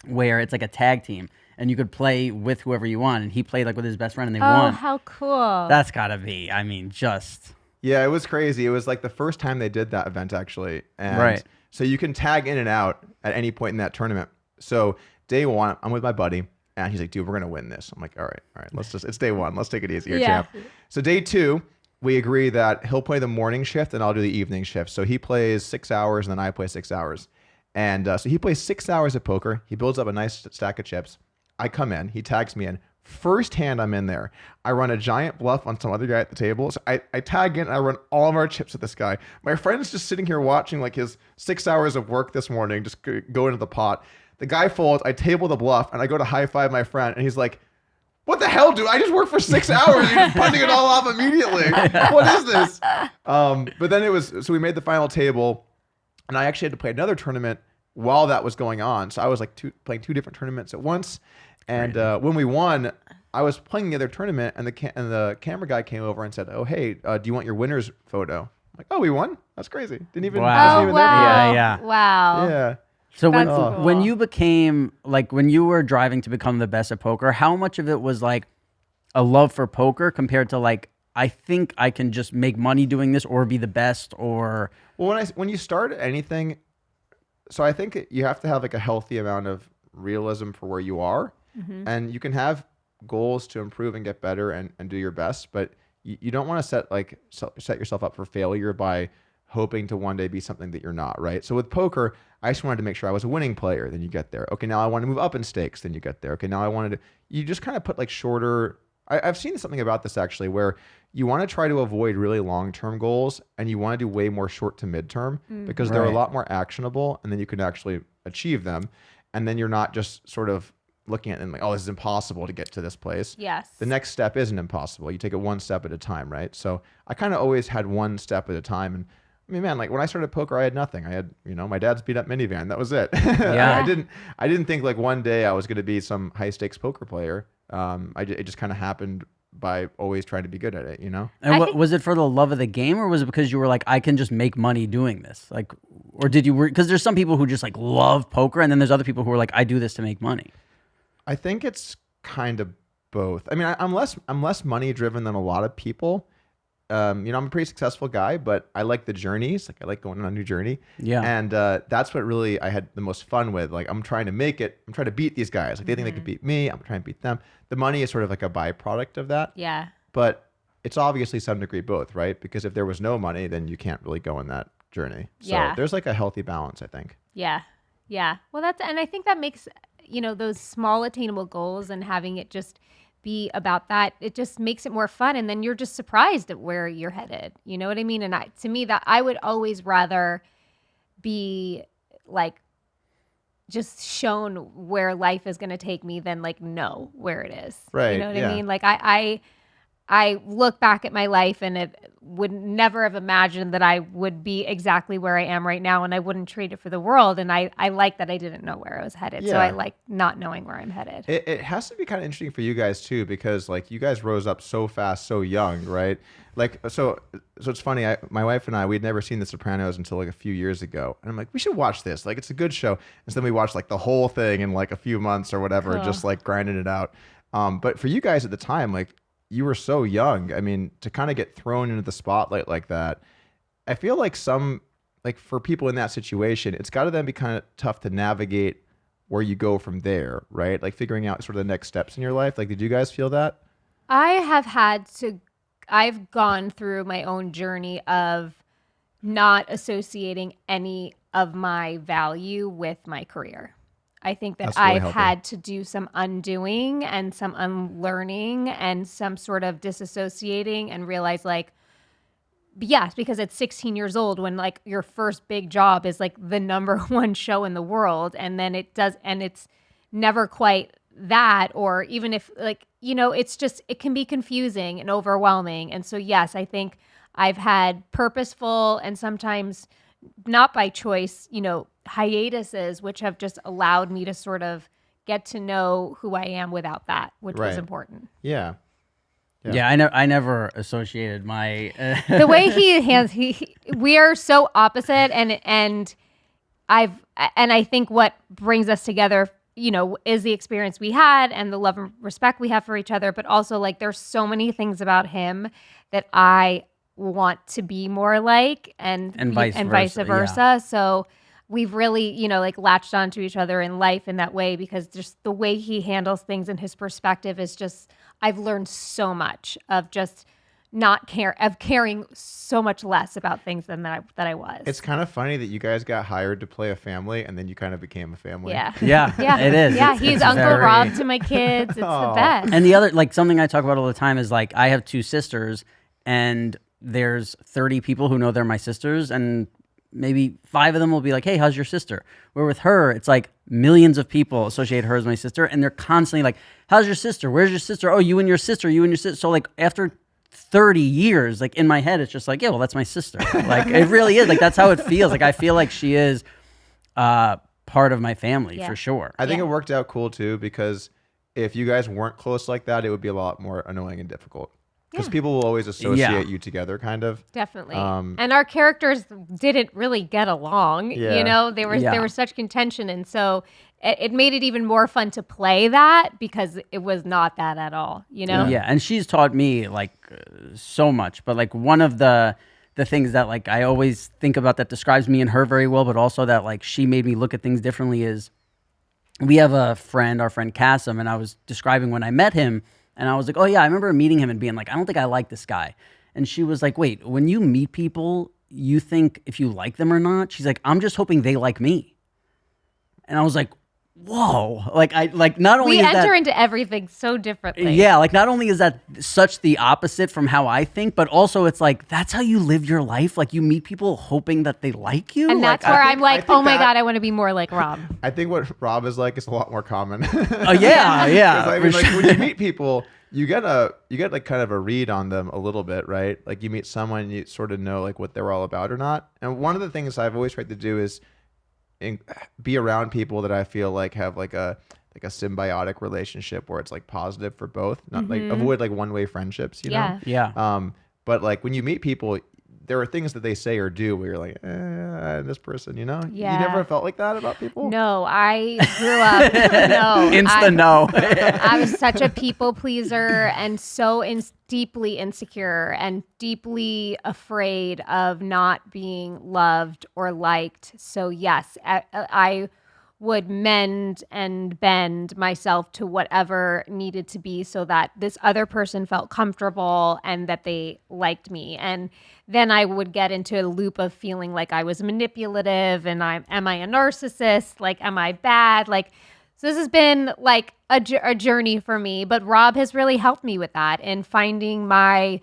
where it's like a tag team, and you could play with whoever you want. And he played like with his best friend, and they Oh, won. how cool. That's gotta be. I mean, just Yeah, it was crazy. It was like the first time they did that event actually. And Right. so you can tag in and out at any point in that tournament. So day one, I'm with my buddy and he's like, dude, we're going to win this. I'm like, all right. It's day one. Let's take it easy here, Yeah. champ. So day two, we agree that he'll play the morning shift and I'll do the evening shift. So he plays 6 hours and then I play 6 hours. And so he plays 6 hours of poker. He builds up a nice stack of chips. I come in, he tags me in. First hand I'm in there, I run a giant bluff on some other guy at the table. So I tag in and I run all of our chips at this guy. My friend's just sitting here watching like his 6 hours of work this morning just go into the pot. The guy folds, I table the bluff, and I go to high five my friend, and he's like, what the hell, dude? I just worked for 6 hours. You're just punting it all off immediately. What is this? But then so we made the final table, and I actually had to play another tournament while that was going on. So I was like playing 2 different tournaments at once. And when we won, I was playing the other tournament, and the camera guy came over and said, "Oh, hey, do you want your winner's photo?" I'm like, "Oh, we won? That's crazy. Didn't even. Wow. Wasn't Oh, even there for wow. that." Yeah. Wow. Yeah. so when That's cool. when you became like when you were driving to become the best at poker, how much of it was like a love for poker compared to like I think I can just make money doing this or be the best or Well, when you start anything, so I think you have to have like a healthy amount of realism for where you are, and you can have goals to improve and get better and do your best, but you don't want to set yourself up for failure by hoping to one day be something that you're not, right? So with poker, I just wanted to make sure I was a winning player. Then you get there. Okay, now I want to move up in stakes. Then you get there. Okay, now I wanted to. You just kind of put like shorter. I've seen something about this actually, where you want to try to avoid really long-term goals, and you want to do way more short to mid-term because they're a Right. lot more actionable, and then you can actually achieve them, and then you're not just sort of looking at them like, oh, this is impossible to get to this place. Yes. The next step isn't impossible. You take it one step at a time, right? So I kind of always had one step at a time. And I mean, man, like when I started poker, I had nothing. I had, my dad's beat up minivan. That was it. Yeah. I didn't think like one day I was going to be some high stakes poker player. It just kind of happened by always trying to be good at it, And I what think- was it for the love of the game, or was it because you were like, I can just make money doing this? Like, or did you? Because there's some people who just like love poker, and then there's other people who are like, I do this to make money. I think it's kind of both. I mean, I'm less money driven than a lot of people. I'm a pretty successful guy, but I like the journeys. Like I like going on a new journey. Yeah. And that's what really I had the most fun with. Like I'm trying to make it. I'm trying to beat these guys. Like they think they could beat me. I'm trying to beat them. The money is sort of like a byproduct of that. Yeah. But it's obviously some degree both, right? Because if there was no money, then you can't really go on that journey. So Yeah. there's like a healthy balance, I think. Yeah. Yeah. Well, and I think that makes, those small attainable goals and having it just be about that, it just makes it more fun. And then you're just surprised at where you're headed. You know what I mean? And to me, that I would always rather be like just shown where life is going to take me than like know where it is. Right, You know what yeah. I mean? Like I look back at my life and it would never have imagined that I would be exactly where I am right now, and I wouldn't trade it for the world. And I like that I didn't know where I was headed. So Yeah. I like not knowing where I'm headed. It has to be kind of interesting for you guys too, because like you guys rose up so fast, so young, right? Like so it's funny. My wife and we'd never seen The Sopranos until like a few years ago, and I'm like, we should watch this. Like it's a good show. And so then we watched like the whole thing in like a few months or whatever, Cool. just like grinding it out. But for you guys at the time, like you were so young. I mean, to kind of get thrown into the spotlight like that, I feel like for people in that situation, it's got to then be kind of tough to navigate where you go from there, right? Like figuring out sort of the next steps in your life. Like, did you guys feel that? I've gone through my own journey of not associating any of my value with my career. I think that That's really I've healthy. had to do some undoing and some unlearning and some sort of disassociating and realize like, yes, because at 16 years old, when like your first big job is like the number one show in the world, and then it's never quite that, or even if like, it's just, it can be confusing and overwhelming. And so, yes, I think I've had purposeful and sometimes not by choice, hiatuses, which have just allowed me to sort of get to know who I am without that, which was Right. important. Yeah. Yeah, I never associated my The way we are so opposite, and I think what brings us together, is the experience we had and the love and respect we have for each other, but also like there's so many things about him that I want to be more like, and vice versa, versa. So we've really, like latched onto each other in life in that way, because just the way he handles things and his perspective is just, I've learned so much of just caring so much less about things than that I was. It's kind of funny that you guys got hired to play a family and then you kind of became a family. Yeah. yeah, it is. Yeah, It's- he's it's Uncle very- Rob to my kids. It's the Aw. best. And the other, like something I talk about all the time is like I have two sisters, and there's 30 people who know they're my sisters, and maybe 5 of them will be like, hey, how's your sister? Where with her, it's like millions of people associate her as my sister, and they're constantly like, how's your sister? Where's your sister? Oh, you and your sister, you and your sister. So like after 30 years, like in my head, it's just like, yeah, well, that's my sister. Like it really is. Like that's how it feels. Like I feel like she is part of my family Yeah. for sure. I think Yeah. it worked out cool too, because if you guys weren't close like that, it would be a lot more annoying and difficult. Because people will always associate you together, kind of. Definitely. Um, And our characters didn't really get along. Yeah. There Yeah. was such contention, and so it made it even more fun to play that, because it was not that at all. Yeah, and she's taught me like so much. But like one of the things that like I always think about that describes me and her very well, but also that like she made me look at things differently is we have a friend, our friend Cassim, and I was describing when I met him, and I was like, oh yeah, I remember meeting him and being like, I don't think I like this guy. And she was like, wait, when you meet people, you think if you like them or not? She's like, I'm just hoping they like me. And I was like, whoa, not only We is that, enter into everything so differently. yeah, like not only is that such the opposite from how I think, but also it's like that's how you live your life. Like you meet people hoping that they like you, And like, that's where I I'm think- like, I think oh my that- God, I want to be more like Rob. I think what Rob is like is a lot more common. oh yeah, yeah. 'Cause I for mean, like sure. when you meet people, you get like kind of a read on them a little bit, right? Like you meet someone, you sort of know like what they're all about or not. And one of the things I've always tried to do is be around people that I feel like have like a symbiotic relationship where it's like positive for both. Not like avoid like one-way friendships, you know? Yeah. Yeah. But like when you meet people, there are things that they say or do where you're like, this person, you know? Yeah. You never felt like that about people? No, I grew up. No, Insta no. I was such a people pleaser and so deeply insecure and deeply afraid of not being loved or liked. So yes, I would mend and bend myself to whatever needed to be so that this other person felt comfortable and that they liked me. And then I would get into a loop of feeling like I was manipulative and am I a narcissist? Like, am I bad? Like, so this has been like a journey for me, but Rob has really helped me with that and finding my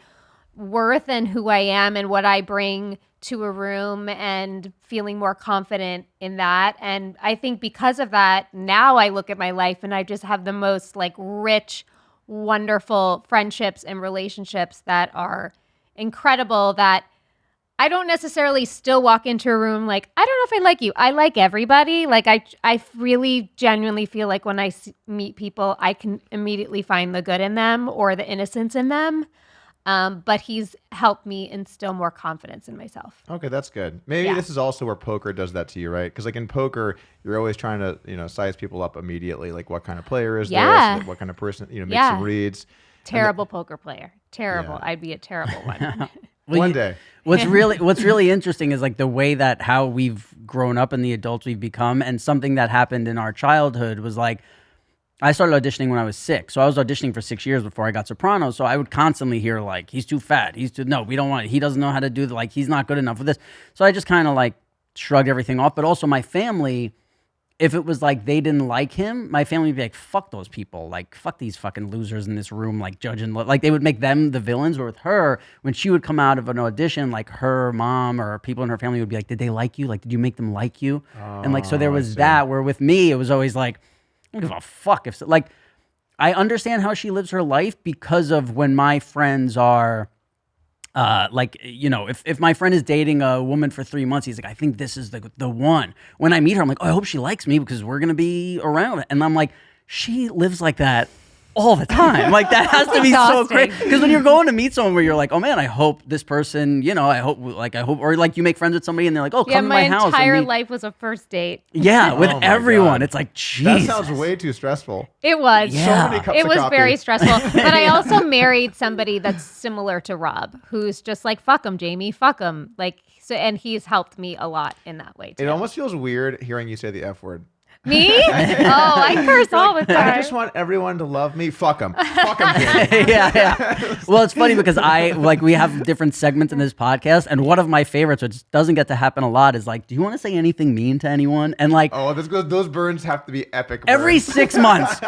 worth and who I am and what I bring to a room and feeling more confident in that. And I think because of that, now I look at my life and I just have the most like rich, wonderful friendships and relationships that are incredible, that I don't necessarily still walk into a room like, I don't know if I like you. I like everybody. Like I really genuinely feel like when I meet people, I can immediately find the good in them or the innocence in them. But he's helped me instill more confidence in myself. Okay, that's good. Maybe Yeah. this is also where poker does that to you, right? Because like in poker, you're always trying to, size people up immediately. Like what kind of player is Yeah. this? What kind of person, make Yeah. some reads. Terrible poker player. Terrible. Yeah. I'd be a terrible one. Well, One day. What's really interesting is like the way that how we've grown up and the adults we've become, and something that happened in our childhood was like I started auditioning when I was 6. So I was auditioning for 6 years before I got Sopranos. So I would constantly hear like, he's too fat. No, we don't want it. He doesn't know how to do like, he's not good enough for this. So I just kind of like shrugged everything off. But also my family, if it was like they didn't like him, my family would be like, fuck those people. Like, fuck these fucking losers in this room, like judging. Like they would make them the villains. But with her, when she would come out of an audition, like her mom or people in her family would be like, did they like you? Like, did you make them like you? And like, so there was that where with me, it was always like, I don't give a fuck if like I understand how she lives her life because of when my friends are like, you know, if my friend is dating a woman for 3 months, he's like, I think this is the one. When I meet her, I'm like, oh, I hope she likes me because we're gonna be around. And I'm like, she lives like that all the time. Like that has to be so crazy. Because when you're going to meet someone where you're like, oh man, I hope this person, you know, I hope, or like you make friends with somebody and they're like, oh, come to my house. My entire life was a first date. Yeah, with Oh my everyone. God. It's like, Jesus. That sounds way too stressful. It was. Yeah. So many cups It of was coffee. very stressful. But I also married somebody that's similar to Rob, who's just like, fuck him, Jamie, fuck him. Like, so, and he's helped me a lot in that way too. It almost feels weird hearing you say the F word. Me? Oh, I curse all the time. I just want everyone to love me. Fuck them. Fuck them, Jamie. yeah. Well, it's funny because we have different segments in this podcast, and one of my favorites, which doesn't get to happen a lot, is like, do you want to say anything mean to anyone? And like, Oh, those burns have to be epic. every burns. 6 months,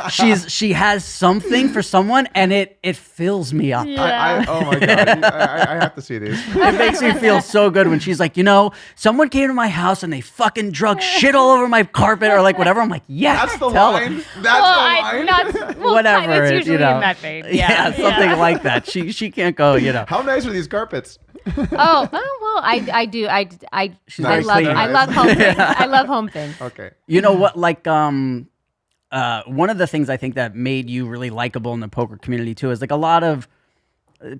she has something for someone, and it fills me up. Oh my God. I have to see these. It makes me feel so good when she's like, you know, someone came to my house and they fucking drug shit all over my carpet or like whatever. I'm like, yeah, That's the tell line. them. That's the line. Whatever. It's usually you know. in that vein. Yeah, something like that. She can't go, you know. How nice are these carpets? Oh, well, I do. I very love clean. I love home things. I love home things. Okay. You know what? Like, one of the things I think that made you really likable in the poker community too is like a lot of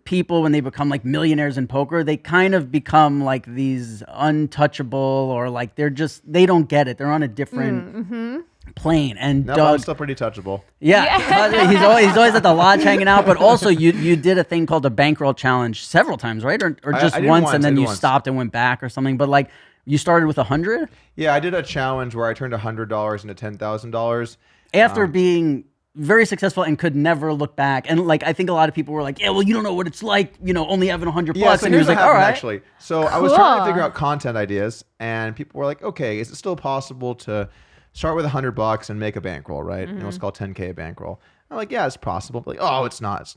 people when they become like millionaires in poker, they kind of become like these untouchable or like they don't get it. They're on a different plane. And No, Doug, I'm still pretty touchable. yeah, he's always at the lodge hanging out. But also, you did a thing called the bankroll challenge several times, right? Or just I did once, once, and I then did you once. stopped and went back or something. But like, you started with 100 Yeah, I did a challenge where I turned $100 into $10,000. after being very successful and could never look back. And like, I think a lot of people were like, yeah, well, you don't know what it's like, you know, only having 100 Yeah, bucks. so And he was here's like, what all happened, right. actually. So I was trying to Cool. figure out content ideas, and people were like, okay, is it still possible to start with $100 and make a bankroll, right? And let's call 10K a bankroll. I'm like, yeah, it's possible. But like, oh, it's not.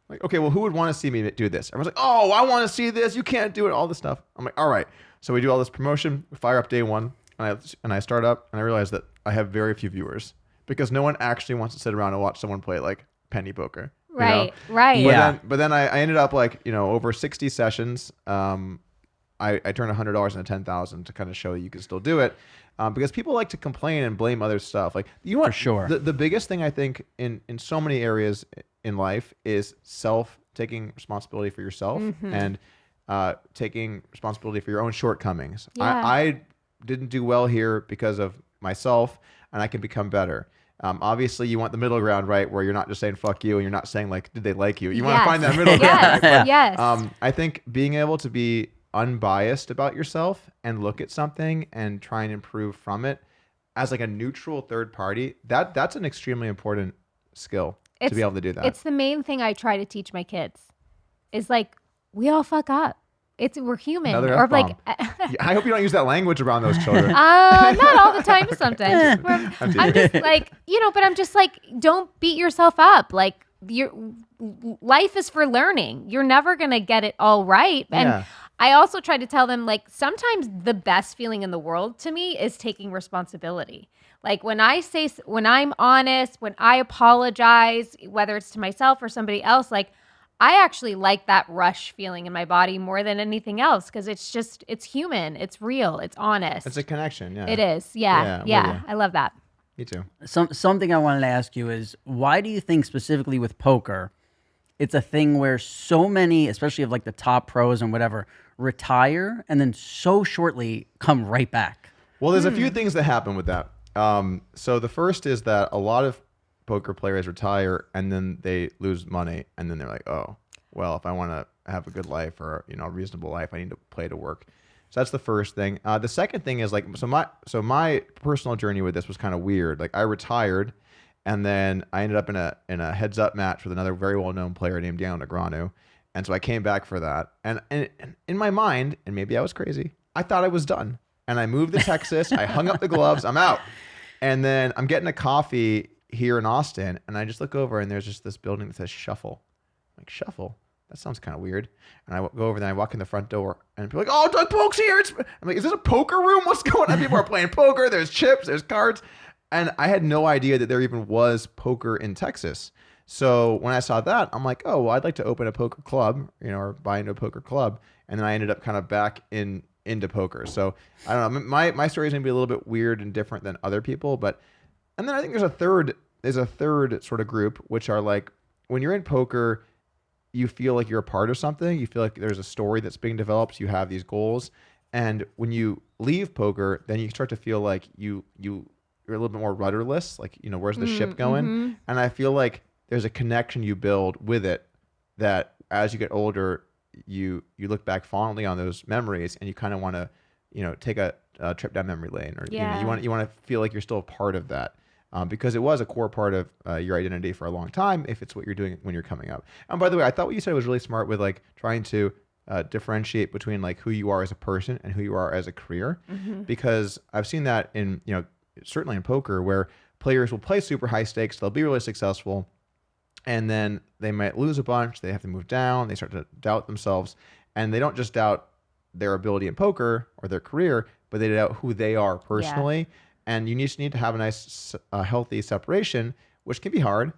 Like, okay, well, who would want to see me do this? Everyone's like, oh, I want to see this. You can't do it. All this stuff. I'm like, all right. So we do all this promotion. We fire up day one, and I start up, and I realize that I have very few viewers because no one actually wants to sit around and watch someone play like penny poker. you know? Right, right. Yeah. But then I ended up like, you know, over 60 sessions. I turned $100 into 10,000 to kind of show you can still do it. Because people like to complain and blame other stuff. Like, you know what? For sure. The biggest thing I think in so many areas in life is taking responsibility for yourself and taking responsibility for your own shortcomings. Yeah. I didn't do well here because of myself, and I can become better. Obviously, you want the middle ground, right? Where you're not just saying "fuck you" and you're not saying like, "Did they like you?" You want to find that middle ground. Yes, right? yes. I think being able to be unbiased about yourself and look at something and try and improve from it as like a neutral third party, that's an extremely important skill to be able to do that. It's the main thing I try to teach my kids. Is like, we all fuck up. We're human. Another Or F-bomb. like I hope you don't use that language around those children. not all the time, sometimes. I'm just like, you know, but I'm just like, don't beat yourself up. Like, your life is for learning. You're never going to get it all right. And Yeah. I also try to tell them, like, sometimes the best feeling in the world to me is taking responsibility. Like, when I'm honest, when I apologize, whether it's to myself or somebody else, like, I actually like that rush feeling in my body more than anything else because it's human, it's real, it's honest. It's a connection. Yeah. It is. Yeah. Yeah, I'm with Yeah. you. I love that. Me too. Something I wanted to ask you is, why do you think specifically with poker, it's a thing where so many, especially of like the top pros and whatever, retire and then so shortly come right back? Well, there's a few things that happen with that. So the first is that a lot of poker players retire and then they lose money, and then they're like, oh, well, if I want to have a good life or, you know, a reasonable life, I need to play to work. So that's the first thing. The second thing is like, so my personal journey with this was kind of weird. Like, I retired, And then I ended up in a heads up match with another very well known player named Daniel Negreanu. And so I came back for that. And in my mind, and maybe I was crazy, I thought I was done. And I moved to Texas. I hung up the gloves. I'm out. And then I'm getting a coffee here in Austin. And I just look over and there's just this building that says Shuffle. I'm like, Shuffle? That sounds kind of weird. And I go over there and I walk in the front door and people are like, oh, Doug Polk's here. I'm like, is this a poker room? What's going on? People are playing poker. There's chips. There's cards. And I had no idea that there even was poker in Texas. So when I saw that, I'm like, oh, well, I'd like to open a poker club, or buy into a poker club. And then I ended up kind of back into poker. So I don't know. My story is going to be a little bit weird and different than other people. And then I think there's a third sort of group, which are like, when you're in poker, you feel like you're a part of something. You feel like there's a story that's being developed. You have these goals. And when you leave poker, then you start to feel like you're a little bit more rudderless. Like, where's the ship going? Mm-hmm. And I feel like there's a connection you build with it that as you get older, you look back fondly on those memories and you kind of want to, take a trip down memory lane, or Yeah. you want to feel like you're still a part of that. Because it was a core part of your identity for a long time, if it's what you're doing when you're coming up. And by the way, I thought what you said was really smart with like trying to differentiate between like who you are as a person and who you are as a career, because I've seen that in, certainly in poker, where players will play super high stakes, they'll be really successful, and then they might lose a bunch, they have to move down, they start to doubt themselves, and they don't just doubt their ability in poker or their career, but they doubt who they are personally. Yeah. And you just need to have a nice, healthy separation, which can be hard,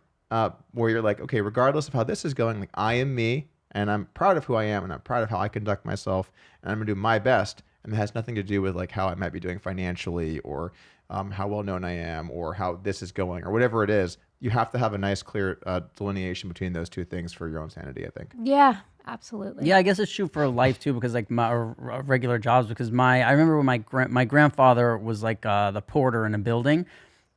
where you're like, okay, regardless of how this is going, like I am me, and I'm proud of who I am, and I'm proud of how I conduct myself, and I'm gonna do my best. And it has nothing to do with like how I might be doing financially, or how well known I am, or how this is going, or whatever it is. You have to have a nice, clear delineation between those two things for your own sanity, I think. Yeah, absolutely. Yeah, I guess it's true for life too, because like my regular jobs. Because I remember when my grandfather was like the porter in a building.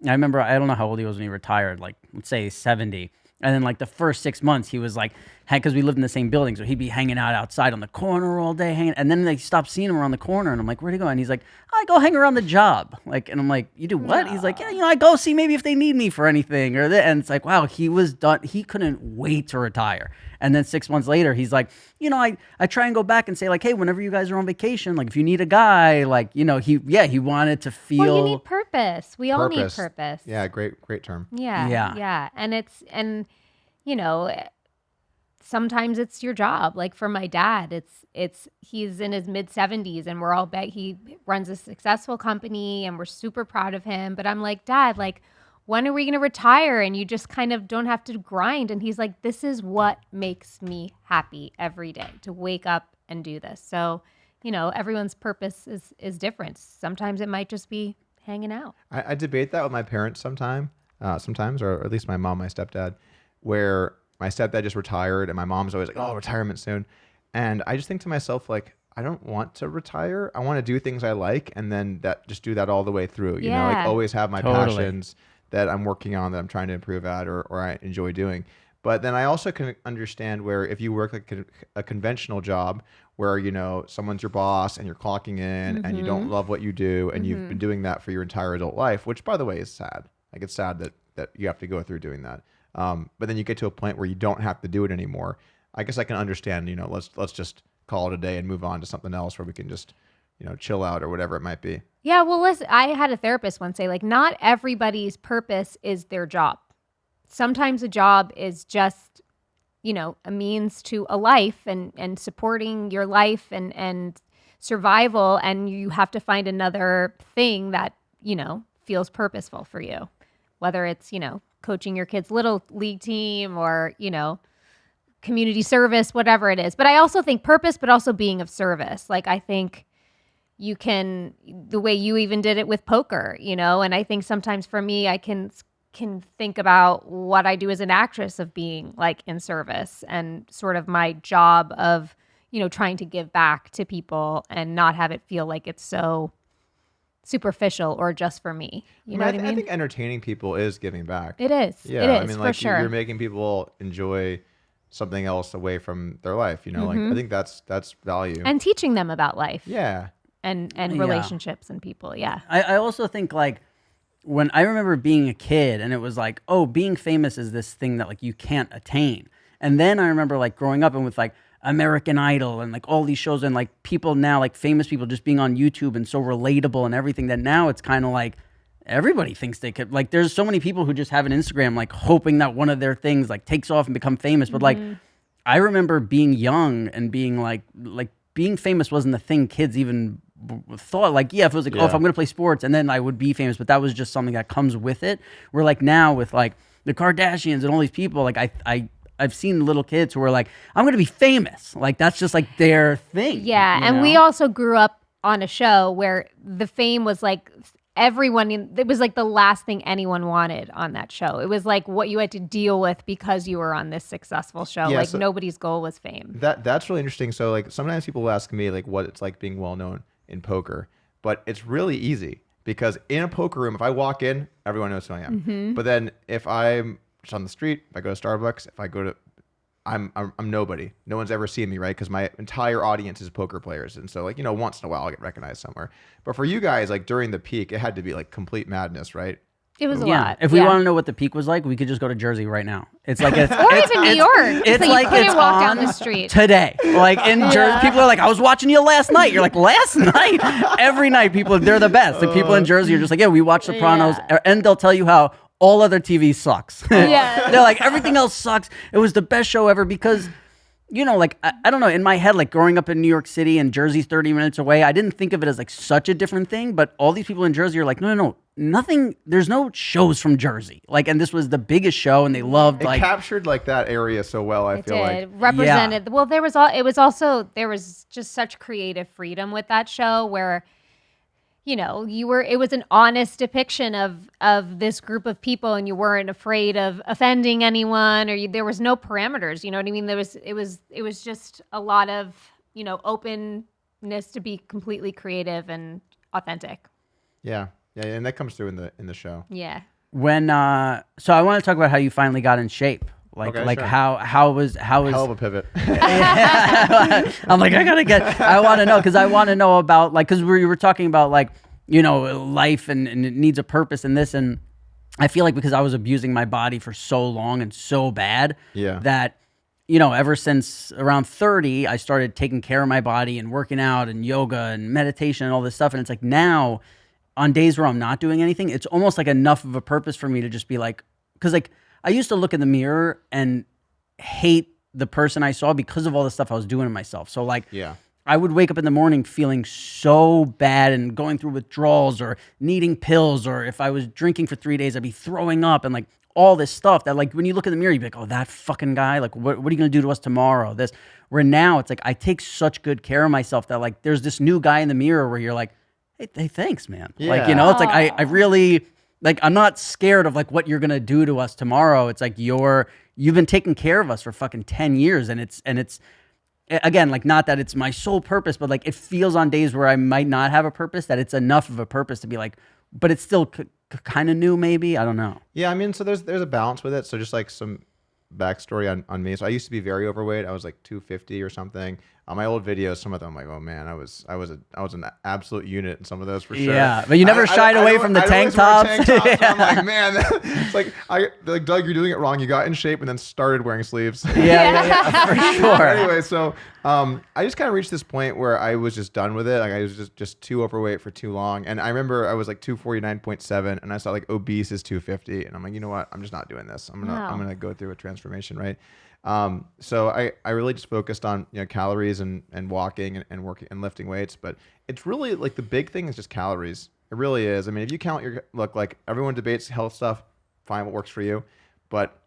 I remember, I don't know how old he was when he retired, like let's say 70. And then like the first 6 months, he was like, because we lived in the same building, so he'd be hanging out outside on the corner all day, hanging. And then they stopped seeing him around the corner, and I'm like, where'd he go? And he's like, I go hang around the job. Like, and I'm like, you do what? He's like, yeah, I go see maybe if they need me for anything or that. And it's like, wow, he was done. He couldn't wait to retire. And then 6 months later, he's like, I try and go back and say like, hey, whenever you guys are on vacation, like if you need a guy, like, he wanted to feel. Well, you need purpose. We all need purpose. Yeah, great term. Yeah. And sometimes it's your job. Like for my dad, he's in his mid 70s and we're all he runs a successful company and we're super proud of him. But I'm like, Dad, like, when are we going to retire? And you just kind of don't have to grind. And he's like, this is what makes me happy every day, to wake up and do this. So, everyone's purpose is different. Sometimes it might just be hanging out. I debate that with my parents sometimes, or at least my mom, my stepdad, where my stepdad just retired and my mom's always like, oh, retirement soon. And I just think to myself, like, I don't want to retire. I want to do things I like and then just do that all the way through, like always have my passions that I'm working on, that I'm trying to improve at, or I enjoy doing. But then I also can understand where if you work like a conventional job where, someone's your boss and you're clocking in and you don't love what you do and you've been doing that for your entire adult life, which by the way is sad. Like it's sad that you have to go through doing that. But then you get to a point where you don't have to do it anymore. I guess I can understand, let's just call it a day and move on to something else where we can just, chill out or whatever it might be. Yeah, well, listen, I had a therapist once say, like, not everybody's purpose is their job. Sometimes a job is just, a means to a life and supporting your life and survival. And you have to find another thing that, feels purposeful for you, whether it's, coaching your kids' little league team or, community service, whatever it is. But I also think purpose, but also being of service. Like, I think you can, the way you even did it with poker, and I think sometimes for me, I can think about what I do as an actress of being like in service and sort of my job of, trying to give back to people and not have it feel like it's so superficial or just for me. You know what I mean? I think entertaining people is giving back. It is. Yeah, it is, like for sure. You're making people enjoy something else away from their life. Like I think that's value. And teaching them about life. Yeah. And relationships and people. Yeah. I also think like when I remember being a kid and it was like, oh, being famous is this thing that like you can't attain. And then I remember like growing up and with like American Idol and like all these shows and like people now, like famous people just being on YouTube and so relatable and everything, that now it's kind of like everybody thinks they could, like there's so many people who just have an Instagram like hoping that one of their things like takes off and become famous. But like I remember being young and being like being famous wasn't the thing kids even thought. Like, yeah, if it was like, oh, if I'm going to play sports and then I would be famous, but that was just something that comes with it. Where like now with like the Kardashians and all these people, like I've seen little kids who are like, I'm going to be famous. Like that's just like their thing. Yeah, you and know? we also grew up on a show where the fame was like it was like the last thing anyone wanted on that show. It was like what you had to deal with because you were on this successful show. Yeah, like so nobody's goal was fame. That's really interesting. So like sometimes people ask me like what it's like being well known in poker, but it's really easy because in a poker room, if I walk in, everyone knows who I am. But then if I'm just on the street, if I go to Starbucks, if I go to, I'm nobody. No one's ever seen me, right? Because my entire audience is poker players, and so like once in a while I'll get recognized somewhere. But for you guys, like during the peak, it had to be like complete madness, right? It was a Yeah, lot. if we want to know what the peak was like, we could just go to Jersey right now. It's like it's, or even New York. It's like you couldn't it's walk down on the street. today. Like in Jersey, people are like, I was watching you last night. You're like, last night? Every night, people, they're the best. Like people in Jersey are just like, yeah, we watch Sopranos, and they'll tell you how all other TV sucks. Yeah. They're like, everything else sucks. It was the best show ever because, like, I don't know, in my head, like growing up in New York City and Jersey's 30 minutes away, I didn't think of it as like such a different thing. But all these people in Jersey are like, no, nothing, there's no shows from Jersey. Like, and this was the biggest show and they loved It like. captured like that area so well, I feel like. Represented. Well, there was just such creative freedom with that show where, it was an honest depiction of this group of people and you weren't afraid of offending anyone or there was no parameters, you know what I mean? It was just a lot of, openness to be completely creative and authentic. Yeah, and that comes through in the show. Yeah. When so I want to talk about how you finally got in shape. Like Okay, like sure. how was Hell of a pivot. I'm like, I want to know because I want to know about like because we were talking about like life and it needs a purpose and this, and I feel like because I was abusing my body for so long and so bad that ever since around 30 I started taking care of my body and working out and yoga and meditation and all this stuff, and it's like now on days where I'm not doing anything, it's almost like enough of a purpose for me to just be like, because like I used to look in the mirror and hate the person I saw because of all the stuff I was doing to myself. So like, I would wake up in the morning feeling so bad and going through withdrawals or needing pills, or if I was drinking for 3 days, I'd be throwing up and like all this stuff that like when you look in the mirror, you'd be like, oh, that fucking guy, like what are you going to do to us tomorrow? This, where now it's like, I take such good care of myself that like, there's this new guy in the mirror where you're like, hey thanks, man. Like, it's like, I really, like, I'm not scared of like what you're gonna do to us tomorrow. It's like you've been taking care of us for fucking 10 years, and it's again like not that it's my sole purpose, but like it feels on days where I might not have a purpose that it's enough of a purpose to be like, but it's still kind of new, maybe. I don't know. Yeah, I mean, so there's a balance with it. So just like some backstory on me. So I used to be very overweight. I was like 250 or something. On my old videos, some of them, I'm like, oh man, I was an absolute unit in some of those for sure. Yeah, but you never shied away from the tank tops. I'm like, man, it's like Doug, you're doing it wrong. You got in shape and then started wearing sleeves. Yeah, for sure. Anyway, so I just kind of reached this point where I was just done with it. Like I was just too overweight for too long. And I remember I was like 249.7, and I saw like obese is 250, and I'm like, you know what? I'm just not doing this. I'm gonna go through a transformation, right? So I really just focused on calories and walking and working and lifting weights, but it's really like the big thing is just calories. It really is. I mean, if you count like everyone debates health stuff, find what works for you, but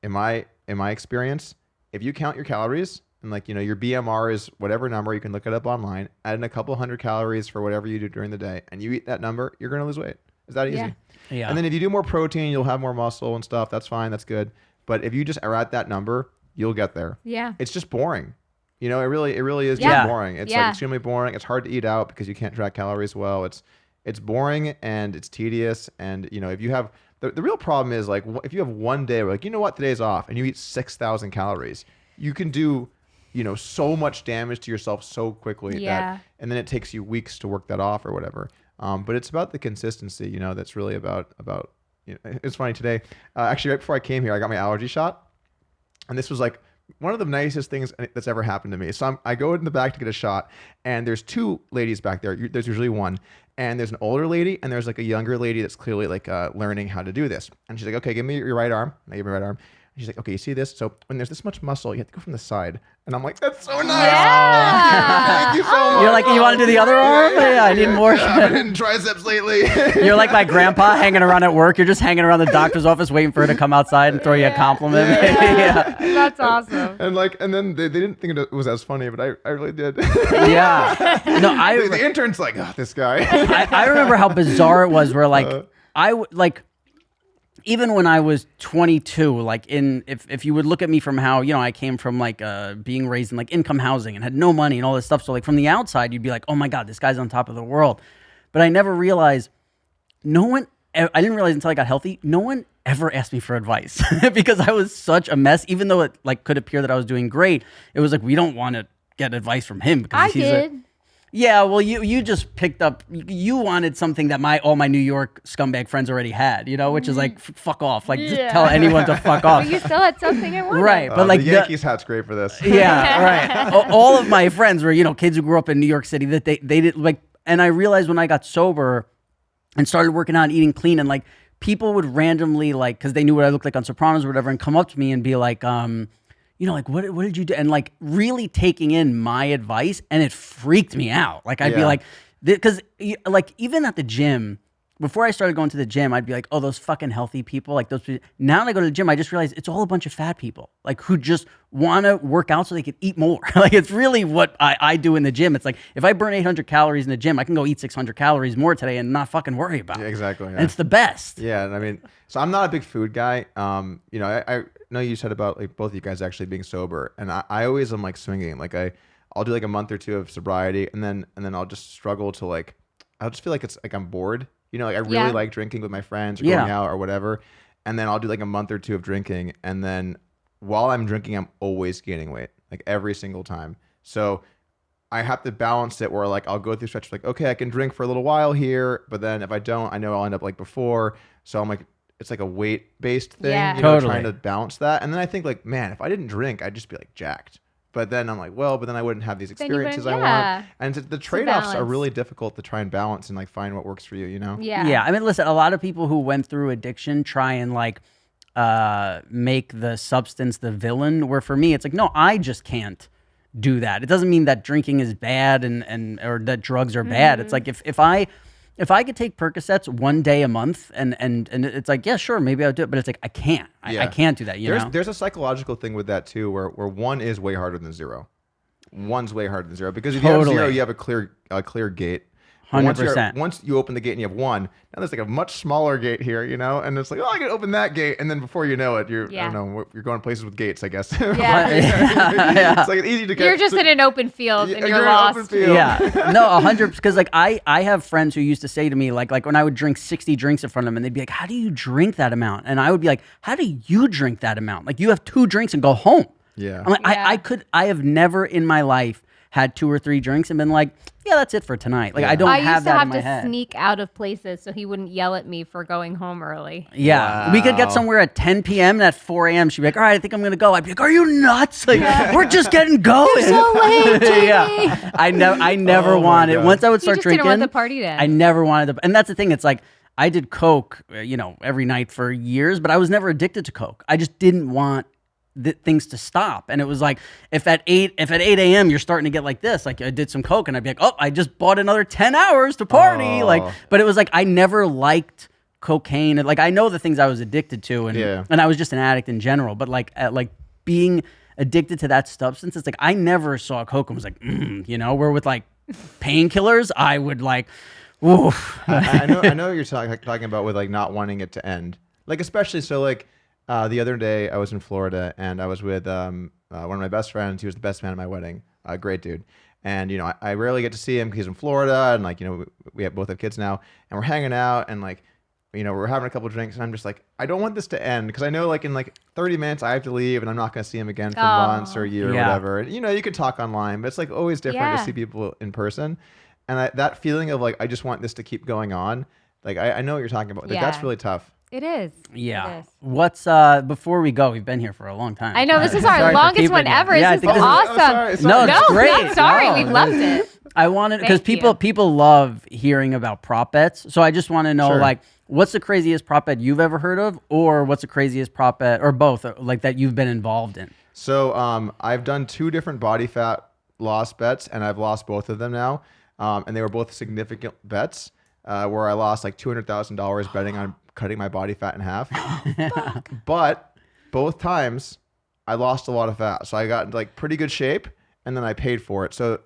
in my experience, if you count your calories and like your BMR is whatever number, you can look it up online, add in a couple hundred calories for whatever you do during the day, and you eat that number, you're gonna lose weight. It's that easy. Yeah. And then if you do more protein, you'll have more muscle and stuff. That's fine. That's good. But if you just are at that number, you'll get there. Yeah. It's just boring. It really is just boring. It's like extremely boring. It's hard to eat out because you can't track calories well. It's boring and it's tedious. And if you have the real problem is like if you have one day where like, you know what, today's off, and you eat 6,000 calories, you can do so much damage to yourself so quickly that, and then it takes you weeks to work that off or whatever. But it's about the consistency, you know, that's really about, you know, it's funny today. Actually, right before I came here, I got my allergy shot. And this was like one of the nicest things that's ever happened to me. So I go in the back to get a shot, and there's two ladies back there. There's usually one. And there's an older lady, and there's like a younger lady that's clearly like learning how to do this. And she's like, okay, give me your right arm. And I give her my right arm. And she's like, okay, you see this? So when there's this much muscle, you have to go from the side. And I'm like, that's so nice. Yeah. Thank you so much. You're like, you want to do the other arm? Yeah, I need more. I've been triceps lately. You're like my grandpa hanging around at work. You're just hanging around the doctor's office waiting for her to come outside and throw you a compliment. Yeah. That's awesome. And then they didn't think it was as funny, but I really did. Yeah. No, The intern's like, oh, this guy. I remember how bizarre it was where like even when I was 22, like if you would look at me from how, you know, I came from like being raised in like income housing and had no money and all this stuff. So like from the outside, you'd be like, oh my God, this guy's on top of the world. But I never realized I didn't realize until I got healthy, no one ever asked me for advice because I was such a mess, even though it like could appear that I was doing great. It was like, we don't want to get advice from him because I he's did. yeah, well, you just picked up. You wanted something that all my New York scumbag friends already had, you know, which is like fuck off. Like just tell anyone to fuck off. But you still had something I wanted. Right, but like the Yankees hat's great for this. yeah, right. All of my friends were, you know, kids who grew up in New York City that they did like. And I realized when I got sober and started working out and eating clean, and like people would randomly like, because they knew what I looked like on Sopranos or whatever, and come up to me and be like, you know, like, what did you do? And like really taking in my advice, and it freaked me out. Like I'd be like, because like even at the gym, before I started going to the gym, I'd be like, oh, those fucking healthy people, like those people. Now when I go to the gym, I just realized it's all a bunch of fat people, like who just want to work out so they can eat more. Like it's really what I do in the gym. It's like if I burn 800 calories in the gym, I can go eat 600 calories more today and not fucking worry about it. Exactly. Yeah. And it's the best. Yeah, and I mean, so I'm not a big food guy. You know, I know you said about like both of you guys actually being sober, and I always am like swinging. Like I'll do like a month or two of sobriety, and then I'll just struggle to like, I'll just feel like it's like I'm bored. You know, like I really like drinking with my friends or going out or whatever, and then I'll do like a month or two of drinking, and then while I'm drinking, I'm always gaining weight, like every single time. So I have to balance it where like I'll go through stretch like, okay, I can drink for a little while here, but then if I don't, I know I'll end up like before. So I'm like, it's like a weight-based thing, you know, trying to balance that. And then I think like, man, if I didn't drink, I'd just be like jacked. But then I'm like, well, but then I wouldn't have these experiences I want. And the trade-offs are really difficult to try and balance and like find what works for you, you know? Yeah. Yeah. I mean, listen, a lot of people who went through addiction try and like make the substance the villain, where for me, it's like, no, I just can't do that. It doesn't mean that drinking is bad and or that drugs are bad. It's like if I could take Percocets one day a month and it's like, yeah, sure, maybe I'll do it, but it's like I can't. I can't do that, you know? There's a psychological thing with that too, where one is way harder than zero. One's way harder than zero because if you have zero, you have a clear gate. 100%. Once you open the gate and you have one, now there's like a much smaller gate here, you know, and it's like, oh, I can open that gate, and then before you know it, I don't know, you're going places with gates, I guess. Yeah. It's like easy to get. You're just in an open field and you're in an lost. open field. Yeah, no, 100. Because like I have friends who used to say to me like when I would drink 60 drinks in front of them, and they'd be like, "How do you drink that amount?" And I would be like, "How do you drink that amount? Like you have 2 drinks and go home." Yeah, I'm like, I have never in my life had 2 or 3 drinks and been like, yeah, that's it for tonight. Like I don't have that in my head. I used to sneak out of places so he wouldn't yell at me for going home early. Yeah. We could get somewhere at 10 p.m. and at 4 a.m. she'd be like, all right, I think I'm going to go. I'd be like, are you nuts? Like, we're just getting going. You're so late, Jamie. Yeah. I never wanted, once I would start just drinking, didn't want the party then. I never wanted to, and that's the thing. It's like, I did Coke, you know, every night for years, but I was never addicted to Coke. I just didn't want things to stop. And it was like, if at 8 a.m. you're starting to get like this, like I did some Coke and I'd be like, oh, I just bought another 10 hours to party. Like, but it was like, I never liked cocaine. And like, I know the things I was addicted to and I was just an addict in general, but like, being addicted to that substance, it's like, I never saw Coke and was like, you know, where with like painkillers, I would like, oof. I know what you're talking about with like not wanting it to end. Like, especially so like, the other day I was in Florida and I was with one of my best friends. He was the best man at my wedding. Great dude. And, you know, I rarely get to see him because he's in Florida and like, you know, we both have kids now and we're hanging out and like, you know, we're having a couple of drinks and I'm just like, I don't want this to end because I know like in like 30 minutes I have to leave and I'm not going to see him again for months or a year or whatever. And, you know, you could talk online, but it's like always different to see people in person. And that feeling of like, I just want this to keep going on. Like, I know what you're talking about. Like, that's Yeah. really tough. It is. Yeah. It is. What's before we go? We've been here for a long time. I know this is Sorry our for longest keeping one you. ever. Yeah, I This is think this is- awesome. sorry. No, No, it's great. not sorry. No, We've loved it. I wanted because Thank you. people love hearing about prop bets. So I just want to know Sure. like what's the craziest prop bet you've ever heard of, or what's the craziest prop bet, or both, like that you've been involved in. So I've done 2 different body fat loss bets, and I've lost both of them now. And they were both significant bets where I lost like $200,000 betting on cutting my body fat in half. But both times I lost a lot of fat. So I got into like pretty good shape, and then I paid for it. So,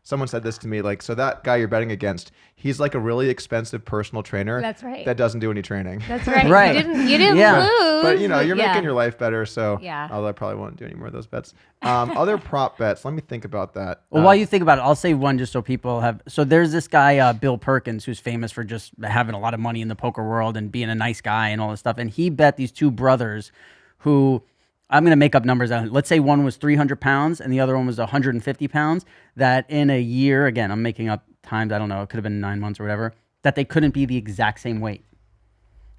someone said this to me, like, so that guy you're betting against, he's like a really expensive personal trainer. That's right. That doesn't do any training. That's right. Right. You didn't Yeah. lose. But you're Yeah. making your life better. So Yeah. although I probably won't do any more of those bets. Other prop bets. Let me think about that. Well, while you think about it, I'll say one just so people have. So there's this guy, Bill Perkins, who's famous for just having a lot of money in the poker world and being a nice guy and all this stuff. And he bet these 2 brothers who, I'm going to make up numbers. Let's say one was 300 pounds and the other one was 150 pounds, that in a year, again, I'm making up times, I don't know, it could have been 9 months or whatever, that they couldn't be the exact same weight.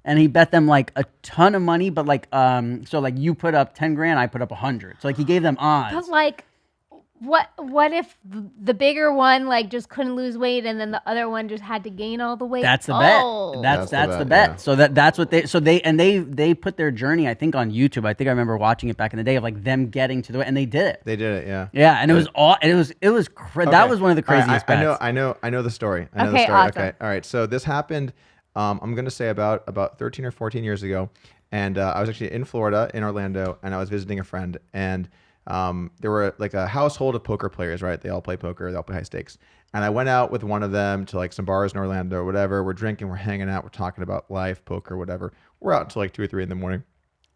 And he bet them like a ton of money, but like, so like you put up 10 grand, I put up 100. So like he gave them odds. But like, what if the bigger one like just couldn't lose weight and then the other one just had to gain all the weight? That's the Oh. bet. That's the bet. yeah. So that's what they put their journey, I think, on YouTube. I think I remember watching it back in the day of like them getting to the way, and they did it. They did it, yeah. Yeah, and it was all. That Okay. was one of the All right, craziest bets. I know the story. I know Okay, the story. awesome. Okay. All right. So this happened, I'm going to say about 13 or 14 years ago. And I was actually in Florida, in Orlando, and I was visiting a friend. And there were like a household of poker players, right? They all play poker. They all play high stakes. And I went out with one of them to like some bars in Orlando or whatever. We're drinking, we're hanging out, we're talking about life, poker, whatever. We're out until like 2 or 3 in the morning.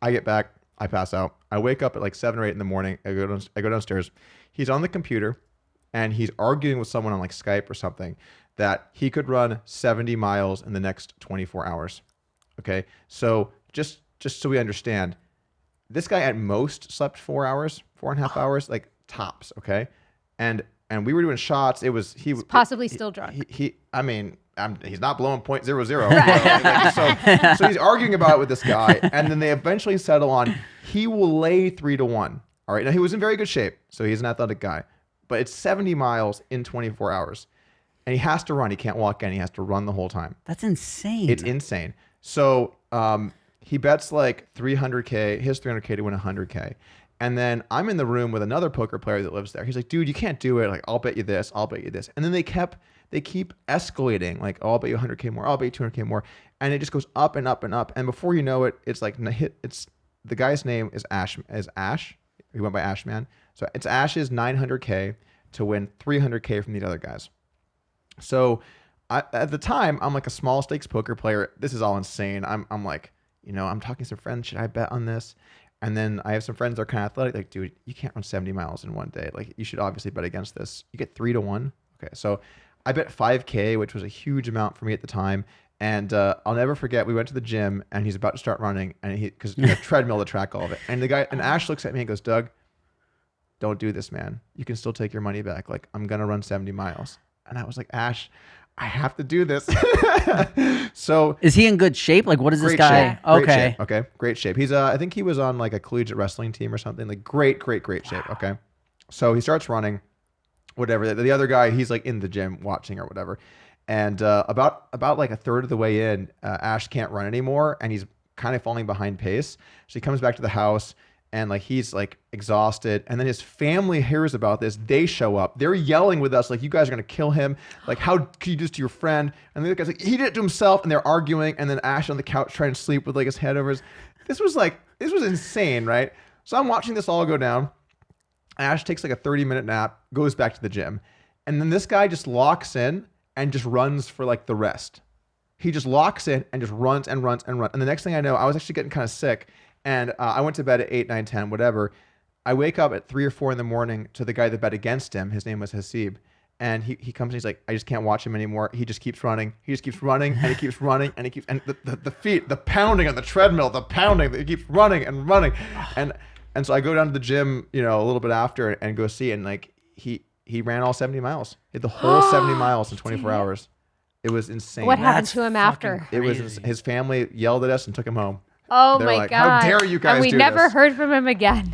I get back, I pass out. I wake up at like 7 or 8 in the morning. I go downstairs. He's on the computer and he's arguing with someone on like Skype or something that he could run 70 miles in the next 24 hours. Okay. So just so we understand, this guy at most slept 4 hours, 4.5 hours, like tops. Okay. And we were doing shots. It was, He's possibly still drunk. he's not blowing .00. So he's arguing about it with this guy, and then they eventually settle on he will lay 3-1. All right. Now he was in very good shape, so he's an athletic guy, but it's 70 miles in 24 hours, and he has to run. He can't walk in. He has to run the whole time. That's insane. It's insane. So he bets like 300K, his 300K to win 100K. And then I'm in the room with another poker player that lives there. He's like, dude, you can't do it. Like, I'll bet you this. I'll bet you this. And then they keep escalating. Like, oh, I'll bet you 100K more. I'll bet you 200K more. And it just goes up and up and up. And before you know it, it's like, it's the guy's name is Ash. He went by Ashman. So it's Ash's 900K to win 300K from these other guys. So at the time, I'm like a small stakes poker player. This is all insane. I'm like, I'm talking to some friends. Should I bet on this? And then I have some friends that are kind of athletic. Like, dude, you can't run 70 miles in one day. Like, you should obviously bet against this. You get 3-1. Okay, so I bet 5K, which was a huge amount for me at the time. And I'll never forget, we went to the gym, and he's about to start running, and because he had a treadmill to track all of it. And Ash looks at me and goes, Doug, don't do this, man. You can still take your money back. Like, I'm gonna run 70 miles. And I was like, Ash, I have to do this. So Is he in good shape? Like, what is this great guy? shape. Great Okay. shape. Okay. Great shape. He's I think he was on like a collegiate wrestling team or something. Like great shape. Okay. So he starts running, whatever. The other guy, he's like in the gym watching or whatever. And about like a third of the way in, Ash can't run anymore, and he's kind of falling behind pace. So he comes back to the house, and like he's like exhausted. And then his family hears about this. They show up. They're yelling with us like, "You guys are gonna kill him! Like, how could you do this to your friend?" And the other guy's like, "He did it to himself." And they're arguing. And then Ash on the couch trying to sleep with like his head over his. This was insane, right? So I'm watching this all go down. Ash takes like a 30-minute nap, goes back to the gym, and then this guy just locks in and just runs for like the rest. He just locks in and just runs and runs and runs. And the next thing I know, I was actually getting kind of sick. And I went to bed at 8, 9, 10, whatever. I wake up at 3 or 4 in the morning to the guy that bet against him. His name was Hasib. And he comes and he's like, I just can't watch him anymore. He just keeps running. He just keeps running and he keeps running and he keeps, and the feet, the pounding on the treadmill, the pounding, he keeps running and running. And so I go down to the gym, a little bit after and go see, and like he ran all 70 miles. He did the whole 70 miles in 24 hours. It was insane. What happened That's to him fucking after? It was crazy. his family yelled at us and took him home. Oh They're my like, god! "How dare you guys And we do never this?" heard from him again.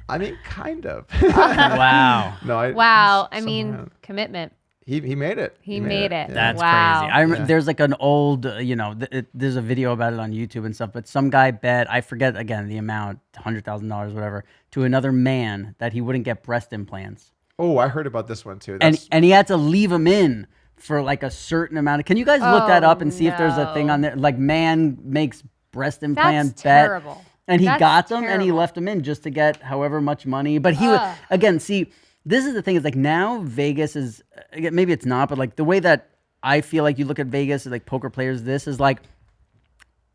I mean, kind of. Wow. No, Wow. I somehow- mean, commitment. he made it. He made it. Yeah. That's Wow. crazy. I remember Yeah. there's like an old, there's a video about it on YouTube and stuff, but some guy bet, I forget again the amount, $100,000, whatever, to another man that he wouldn't get breast implants. Oh, I heard about this one too. And That's, he had to leave him in for like a certain amount of, can you guys look that up and see if there's a thing no. on there? Like man makes breast implant That's bet. terrible. And he That's got them and he terrible. left them in just to get however much money. But he would, Ugh. again, see, this is the thing is like now Vegas is, again, maybe it's not, but like the way that I feel like you look at Vegas, like poker players, this is like,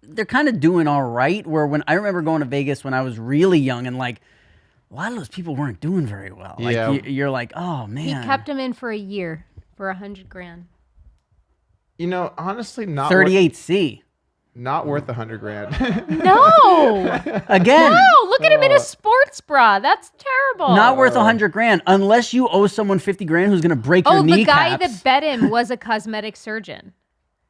they're kind of doing all right. Where when I remember going to Vegas when I was really young and like, a lot of those people weren't doing very well. Like Yeah. you're like, oh man. He kept him in for a year for $100,000. you know, honestly, not 38C. not worth $100,000. No, Again, no! Look at him in a sports bra. That's terrible. not worth $100,000 unless you owe someone $50,000 who's gonna break your Oh, the kneecaps. guy that bet him was a cosmetic surgeon,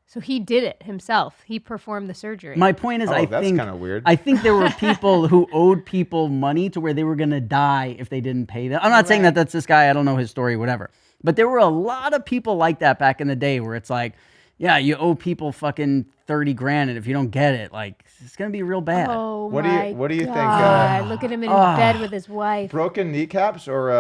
so he did it himself. He performed the surgery. My point is, Oh, I that's think kinda weird. I think there were people who owed people money to where they were gonna die if they didn't pay them. I'm not saying that Right. that's this guy. I don't know his story, whatever. But there were a lot of people like that back in the day, where it's like, yeah, you owe people fucking $30,000, and if you don't get it, like it's gonna be real bad. oh What do you- my what do you think, God. Look at him in bed with his wife. Broken kneecaps or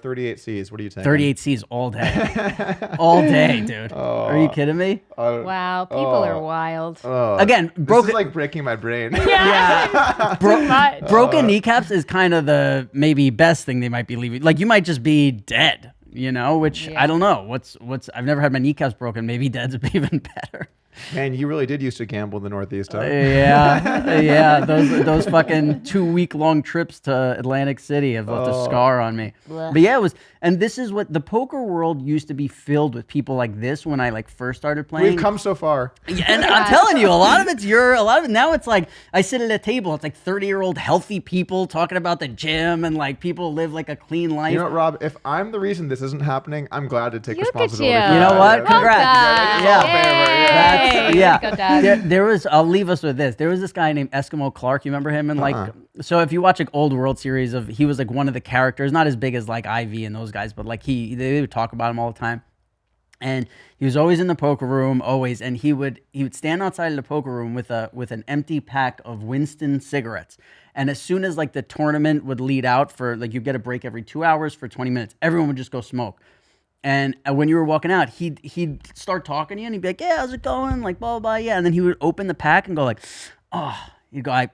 38Cs? What do you think? 38Cs all day, all day, dude. Are you kidding me? Wow, people are wild. Again, This broken. is like breaking my brain. Yeah, Much. broken kneecaps is kind of the maybe best thing they might be leaving. Like you might just be dead, which Yeah. I don't know. What's I've never had my kneecaps broken. Maybe dead's even better. Man, you really did used to gamble in the Northeast, huh? Yeah. Those fucking 2-week-long trips to Atlantic City have left a scar on me. Blech. But yeah, it was, and this is what the poker world used to be filled with people like this when I like first started playing. We've come so far. Yeah, and I'm telling you, a lot of it now it's like I sit at a table, it's like 30-year-old healthy people talking about the gym and like people live like a clean life. You know what, Rob? If I'm the reason this isn't happening, I'm glad to take Look at responsibility. you. for You know that. what? Yeah, Congrats. it's all Yeah. favor, yeah. That's, Yay. yeah. Go, Doug. There was, I'll leave us with this. There was this guy named Eskimo Clark. You remember him? And like, so if you watch like old World Series he was like one of the characters, not as big as like Ivy and those guys, but like they would talk about him all the time. And he was always in the poker room, always. And he would stand outside of the poker room with an empty pack of Winston cigarettes. And as soon as like the tournament would lead out for like you get a break every 2 hours for 20 minutes, everyone would just go smoke. And when you were walking out, he'd start talking to you and he'd be like, yeah, how's it going? Like, blah, blah, blah. Yeah. And then he would open the pack and go like, oh, he'd go, I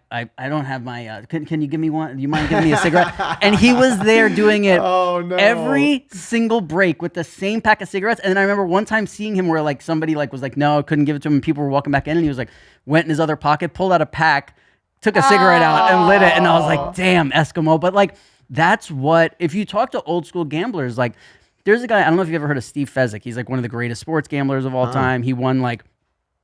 don't have my, can you give me one? Do you mind giving me a cigarette? And he was there doing it Oh, no. every single break with the same pack of cigarettes. And then I remember one time seeing him where like somebody like was like, no, I couldn't give it to him. And people were walking back in and he was like, went in his other pocket, pulled out a pack, took a cigarette out and lit it. And I was like, damn, Eskimo. But like, that's what, if you talk to old school gamblers, like, there's a guy, I don't know if you've ever heard of Steve Fezzik. He's like one of the greatest sports gamblers of all time. He won like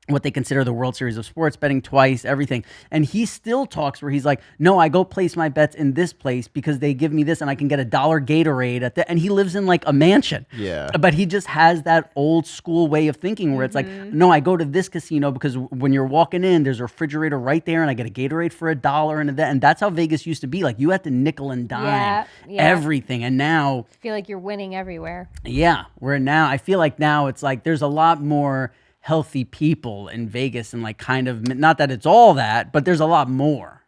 what they consider the World Series of Sports betting twice, everything. And he still talks where he's like, no, I go place my bets in this place because they give me this and I can get $1 Gatorade at and he lives in like a mansion. Yeah. But he just has that old school way of thinking where it's like, no, I go to this casino because when you're walking in, there's a refrigerator right there and I get a Gatorade for $1 and that's how Vegas used to be. Like you had to nickel and dime Yeah. everything. And now, I feel like you're winning everywhere. yeah, where now I feel like now it's like there's a lot more healthy people in Vegas and like kind of not that it's all that, but there's a lot more.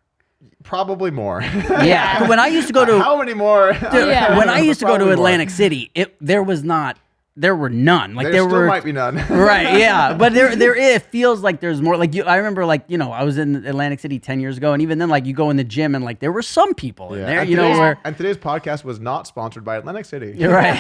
Probably more. Yeah. When I used to go to How many more? Dude, Yeah. when I used to go to Probably more. Atlantic City, there were none. Like There there still were might be none. right, yeah, but there it feels like there's more. Like I remember, like I was in Atlantic City 10 years ago, and even then, like you go in the gym and like there were some people in there, And you know, today's- where And today's podcast was not sponsored by Atlantic City. you're right.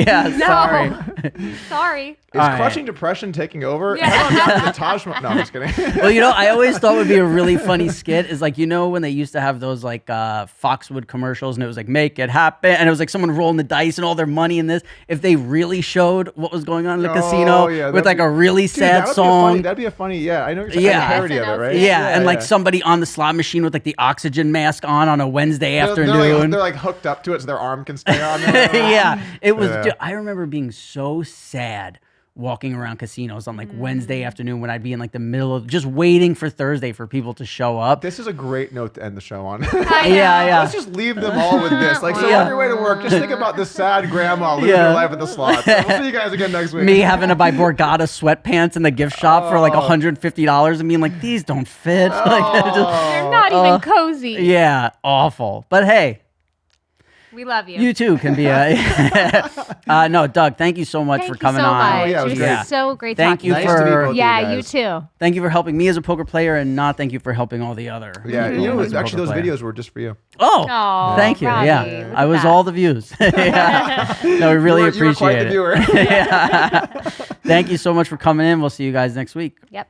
Yeah, No. sorry. Sorry. Is All right. crushing depression taking over? Yeah. How about the Taj Mahal? No, I'm just kidding. Well, I always thought would be a really funny skit is like, when they used to have those like Foxwood commercials and it was like, make it happen. And it was like someone rolling the dice and all their money in this. If they really showed what was going on in the casino yeah, with like a really Dude, sad song. That'd be a funny. Yeah, I know you're saying Yeah. a parody of it, right? Yeah, and like somebody on the slot machine with like the oxygen mask on a Wednesday afternoon. They're like hooked up to it so their arm can stay on there. Yeah, it was. Yeah. Dude, I remember being so sad walking around casinos on like Wednesday afternoon when I'd be in like the middle of just waiting for Thursday for people to show up. This is a great note to end the show on. Yeah. Let's just leave them all with this. Like, so Yeah. on your way to work, just think about this sad grandma living her life at the slots. So we'll see you guys again next week. Me having to buy Borgata sweatpants in the gift shop for like Oh. $150 and being like, these don't fit. Like, They're not even cozy. yeah, awful. But hey, We love you. you too can be a. No, Doug, thank you so much Thank for you coming so on. much. Oh, yeah, it was was great. so great Thank talking you to Nice to meet for both of Yeah, you you guys. too. thank you for helping me as a poker player, and not thank you for helping all the other. Yeah, people you know, as a actually, those poker player. videos were just for you. Oh, Aw, thank you. Robbie, Yeah, look I at was that. all the views. Yeah. No, we really you were appreciate quite the it. viewer. Yeah. Thank you so much for coming in. We'll see you guys next week. Yep.